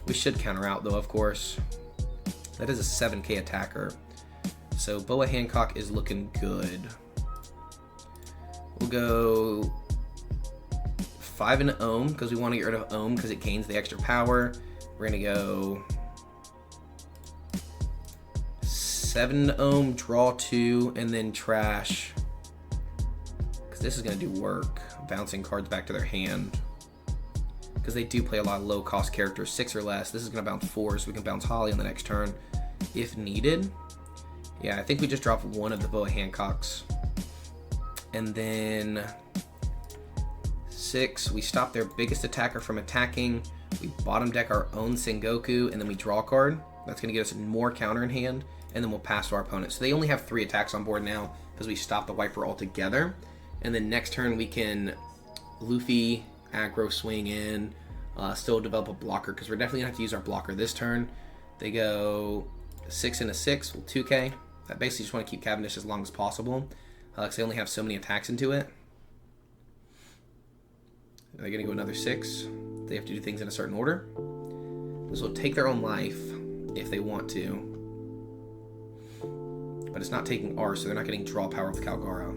We should counter out, though, of course. That is a 7k attacker. So Boa Hancock is looking good. We'll go 5 into Ohm, because we want to get rid of Ohm because it gains the extra power. We're going to go 7 Ohm, draw 2, and then trash. Because this is going to do work. Bouncing cards back to their hand. Because they do play a lot of low-cost characters, 6 or less. This is going to bounce 4, so we can bounce Holly on the next turn if needed. Yeah, I think we just drop one of the Boa Hancocks. And then 6, we stop their biggest attacker from attacking. We bottom deck our own Sengoku, and then we draw a card. That's going to get us more counter in hand, and then we'll pass to our opponent. So they only have 3 attacks on board now because we stop the wiper altogether. And then next turn we can Luffy, aggro, swing in, still develop a blocker because we're definitely going to have to use our blocker this turn. They go 6 into 6 with 2k. I basically just want to keep Cavendish as long as possible because they only have so many attacks into it. They're going to go another 6. They have to do things in a certain order. This will take their own life if they want to. But it's not taking ours, so they're not getting draw power with Kalgara.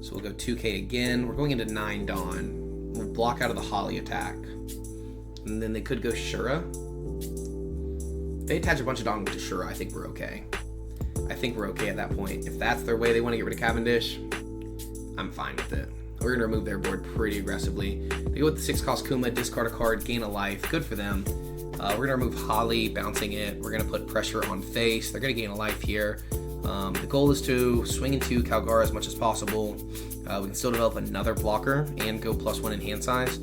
So we'll go 2k again. We're going into 9 Dawn. We'll block out of the Holly attack. And then they could go Shura. If they attach a bunch of Dawn to Shura, I think we're okay. I think we're okay at that point. If that's their way they want to get rid of Cavendish, I'm fine with it. We're going to remove their board pretty aggressively. They go with the 6 cost Kuma, discard a card, gain a life. Good for them. We're going to remove Holly, bouncing it. We're going to put pressure on face. They're going to gain a life here. The goal is to swing into Kalgara as much as possible. We can still develop another blocker and go +1 in hand size.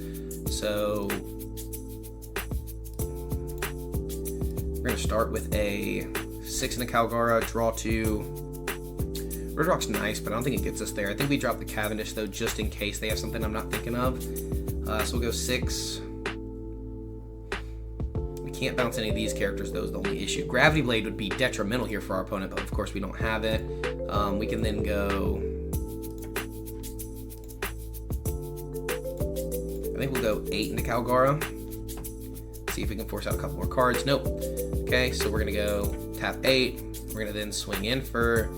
So we're going to start with a 6 into Kalgara, draw 2. Red Rock's nice, but I don't think it gets us there. I think we drop the Cavendish, though, just in case they have something I'm not thinking of. So we'll go 6. We can't bounce any of these characters, though, is the only issue. Gravity Blade would be detrimental here for our opponent, but of course we don't have it. We can then go... I think we'll go 8 into Kalgara. See if we can force out a couple more cards. Nope. Okay, so we're going to go tap 8. We're going to then swing in for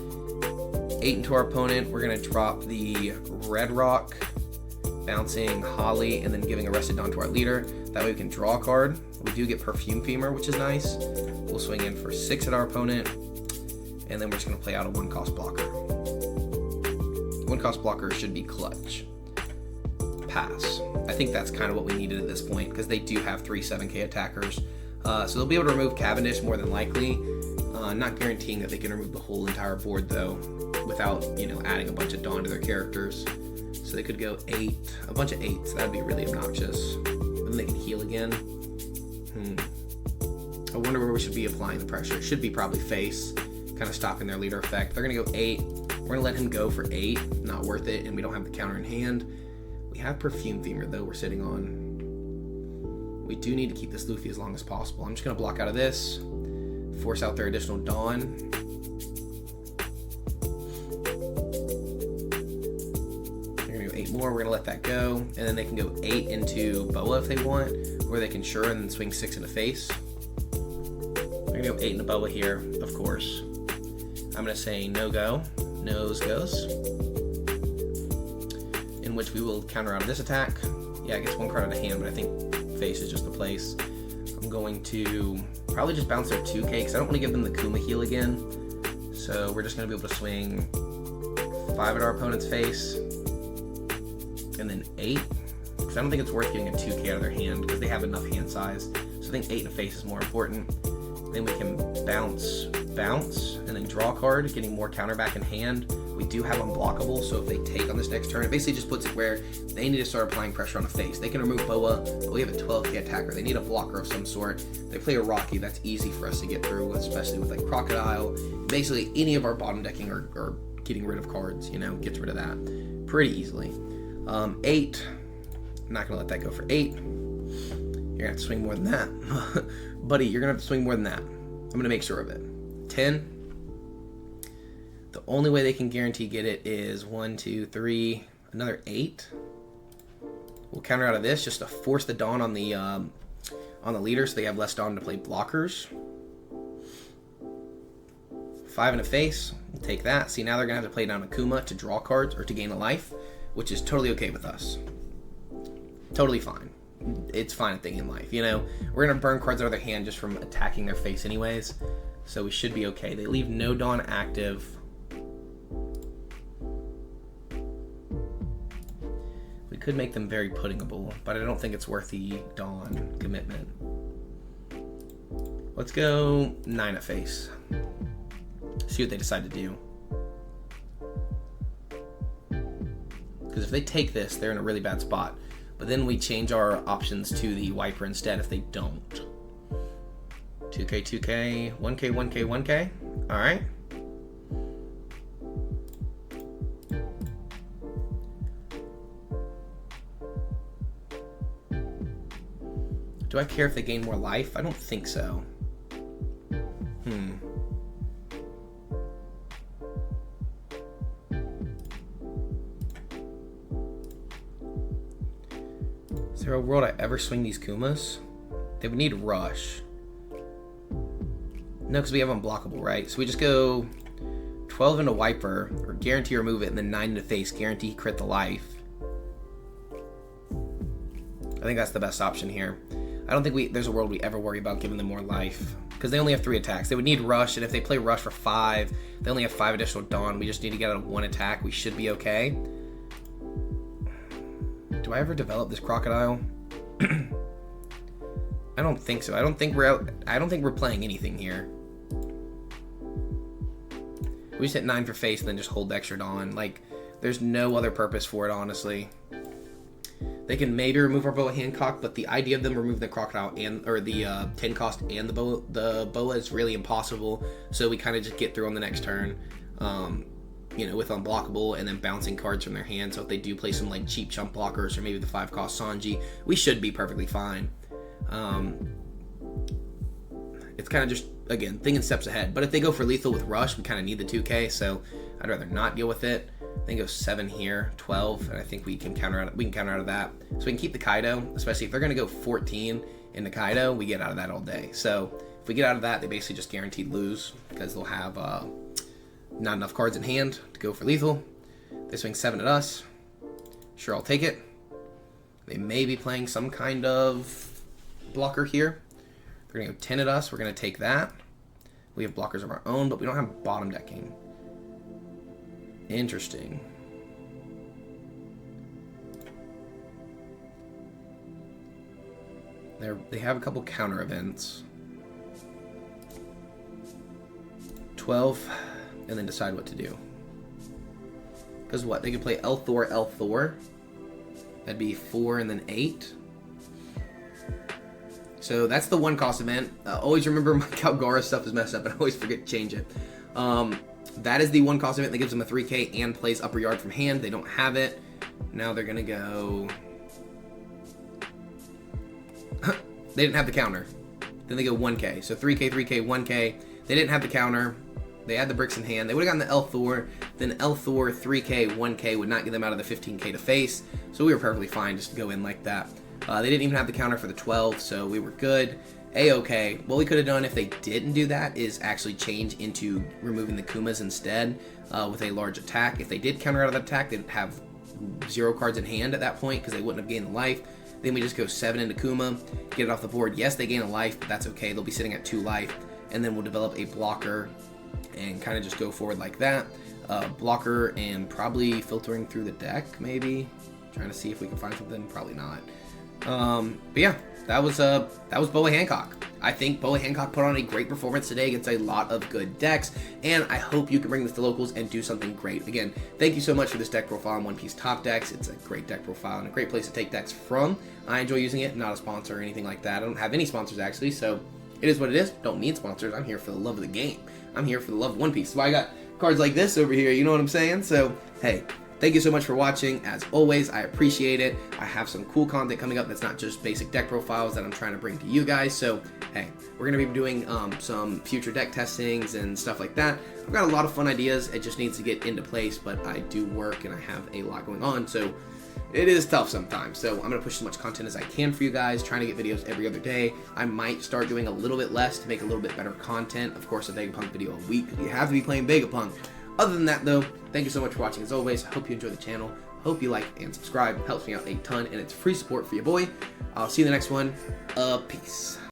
8 into our opponent. We're going to drop the Red Rock, bouncing Holly, and then giving Arrested Dawn to our leader. That way we can draw a card. We do get Perfume Femur, which is nice. We'll swing in for 6 at our opponent, and then we're just going to play out a 1-cost blocker. 1-cost blocker should be clutch. Pass. I think that's kind of what we needed at this point, because they do have 3 7k attackers. So they'll be able to remove Cavendish more than likely. Not guaranteeing that they can remove the whole entire board, though, without, adding a bunch of Dawn to their characters. So they could go 8, a bunch of 8s. That'd be really obnoxious. Then they can heal again. I wonder where we should be applying the pressure. It should be probably face, kind of stopping their leader effect. They're going to go 8. We're going to let him go for 8. Not worth it, and we don't have the counter in hand. We have Perfume Femur, though, we're sitting on. We do need to keep this Luffy as long as possible. I'm just going to block out of this, force out their additional Dawn. They're going to go 8 more. We're going to let that go. And then they can go 8 into Boa if they want, or they can Shura and then swing 6 into face. They're going to go 8 into Boa here, of course. I'm going to say no go. Nose goes. In which we will counter out of this attack. Yeah, it gets 1 card out of hand, but I think face is just the place. I'm going to probably just bounce their 2k because I don't want to give them the Kuma heal again. So we're just going to be able to swing 5 at our opponent's face and then 8, because I don't think it's worth getting a 2k out of their hand because they have enough hand size. So I think 8 in a face is more important. Then we can bounce, and then draw a card, getting more counter back in hand. We do have unblockable, so if they take on this next turn, it basically just puts it where they need to start applying pressure on a face. They can remove Boa, but we have a 12k attacker. They need a blocker of some sort. They play a Rocky, that's easy for us to get through, especially with like Crocodile. Basically, any of our bottom decking or getting rid of cards, gets rid of that pretty easily. 8, I'm not gonna let that go for 8. You're gonna have to swing more than that. Buddy, you're gonna have to swing more than that. I'm gonna make sure of it. 10, The only way they can guarantee get it is 1, 2, 3, another 8. We'll counter out of this just to force the Dawn on the leader so they have less Dawn to play blockers. 5 in a face. We'll take that. See, now they're going to have to play down Akuma to draw cards or to gain a life, which is totally okay with us. Totally fine. It's fine if they gain life. You know, we're going to burn cards out of their hand just from attacking their face anyways, so we should be okay. They leave no Dawn active. We could make them very puddingable, but I don't think it's worth the Dawn commitment. Let's go 9 at face. See what they decide to do. Because if they take this, they're in a really bad spot. But then we change our options to the wiper instead if they don't. 2K, 2K, 1K, 1K, 1K. Alright. Do I care if they gain more life? I don't think so. Is there a world I ever swing these Kumas? They would need rush. No, because we have unblockable, right? So we just go 12 into wiper, or guarantee remove it, and then 9 into face, guarantee crit the life. I think that's the best option here. I don't think there's a world we ever worry about giving them more life, because they only have 3 attacks. They would need rush, and if they play rush for 5, they only have 5 additional Dawn. We just need to get out of 1 attack. We should be okay. Do I ever develop this crocodile? I don't think so. I don't think we're playing anything here. We just hit 9 for face and then just hold the extra Dawn. Like, there's no other purpose for it, honestly. They can maybe remove our Boa Hancock, but the idea of them removing the crocodile or the 10 cost and the boa is really impossible. So we kind of just get through on the next turn. You know, with unblockable and then bouncing cards from their hand. So if they do play some like cheap chump blockers or maybe the 5 cost Sanji, we should be perfectly fine. It's kind of just, again, thinking steps ahead. But if they go for lethal with rush, we kind of need the 2K, so I'd rather not deal with it. I think go 7 here, 12, and I think we can counter out of that. So we can keep the Kaido, especially if they're going to go 14 in the Kaido, we get out of that all day. So if we get out of that, they basically just guaranteed lose because they'll have not enough cards in hand to go for lethal. They swing 7 at us. Sure, I'll take it. They may be playing some kind of blocker here. They're going to go 10 at us. We're going to take that. We have blockers of our own, but we don't have bottom decking. Interesting. They have a couple counter events. 12, and then decide what to do. Because what? They could play L Thor. That'd be 4 and then 8. So that's the 1 cost event. Always remember my Kalgara stuff is messed up, and I always forget to change it. That is the 1 cost event that gives them a 3K and plays upper yard from hand. They don't have it. Now they're going to go... They didn't have the counter. Then they go 1K. So 3K, 3K, 1K. They didn't have the counter. They had the bricks in hand. They would have gotten the L Thor. Then L Thor, 3K, 1K would not get them out of the 15K to face. So we were perfectly fine just to go in like that. They didn't even have the counter for the 12, so we were good. A-okay. What we could have done if they didn't do that is actually change into removing the Kumas instead with a large attack. If they did counter out of that attack, they'd have 0 cards in hand at that point because they wouldn't have gained the life. Then we just go 7 into Kuma, get it off the board. Yes, they gain a life, but that's okay. They'll be sitting at 2 life. And then we'll develop a blocker and kind of just go forward like that. Blocker and probably filtering through the deck, maybe. Trying to see if we can find something. Probably not. But yeah, that was Boa Hancock. I think Boa Hancock put on a great performance today against a lot of good decks, and I hope you can bring this to locals and do something great. Again, thank you so much for this deck profile on One Piece Top Decks. It's a great deck profile and a great place to take decks from. I enjoy using it, not a sponsor or anything like that. I don't have any sponsors actually, so it is what it is. Don't need sponsors. I'm here for the love of the game. I'm here for the love of One Piece. So I got cards like this over here, you know what I'm saying? So, hey, thank you so much for watching. As always, I appreciate it. I have some cool content coming up that's not just basic deck profiles that I'm trying to bring to you guys. So, hey, we're going to be doing some future deck testings and stuff like that. I've got a lot of fun ideas. It just needs to get into place, but I do work and I have a lot going on. So, it is tough sometimes, so I'm going to push as much content as I can for you guys, trying to get videos every other day. I might start doing a little bit less to make a little bit better content. Of course, a Vegapunk video a week, because you have to be playing Vegapunk. Other than that, though, thank you so much for watching as always. I hope you enjoy the channel. Hope you like and subscribe. It helps me out a ton, and it's free support for your boy. I'll see you in the next one. Peace.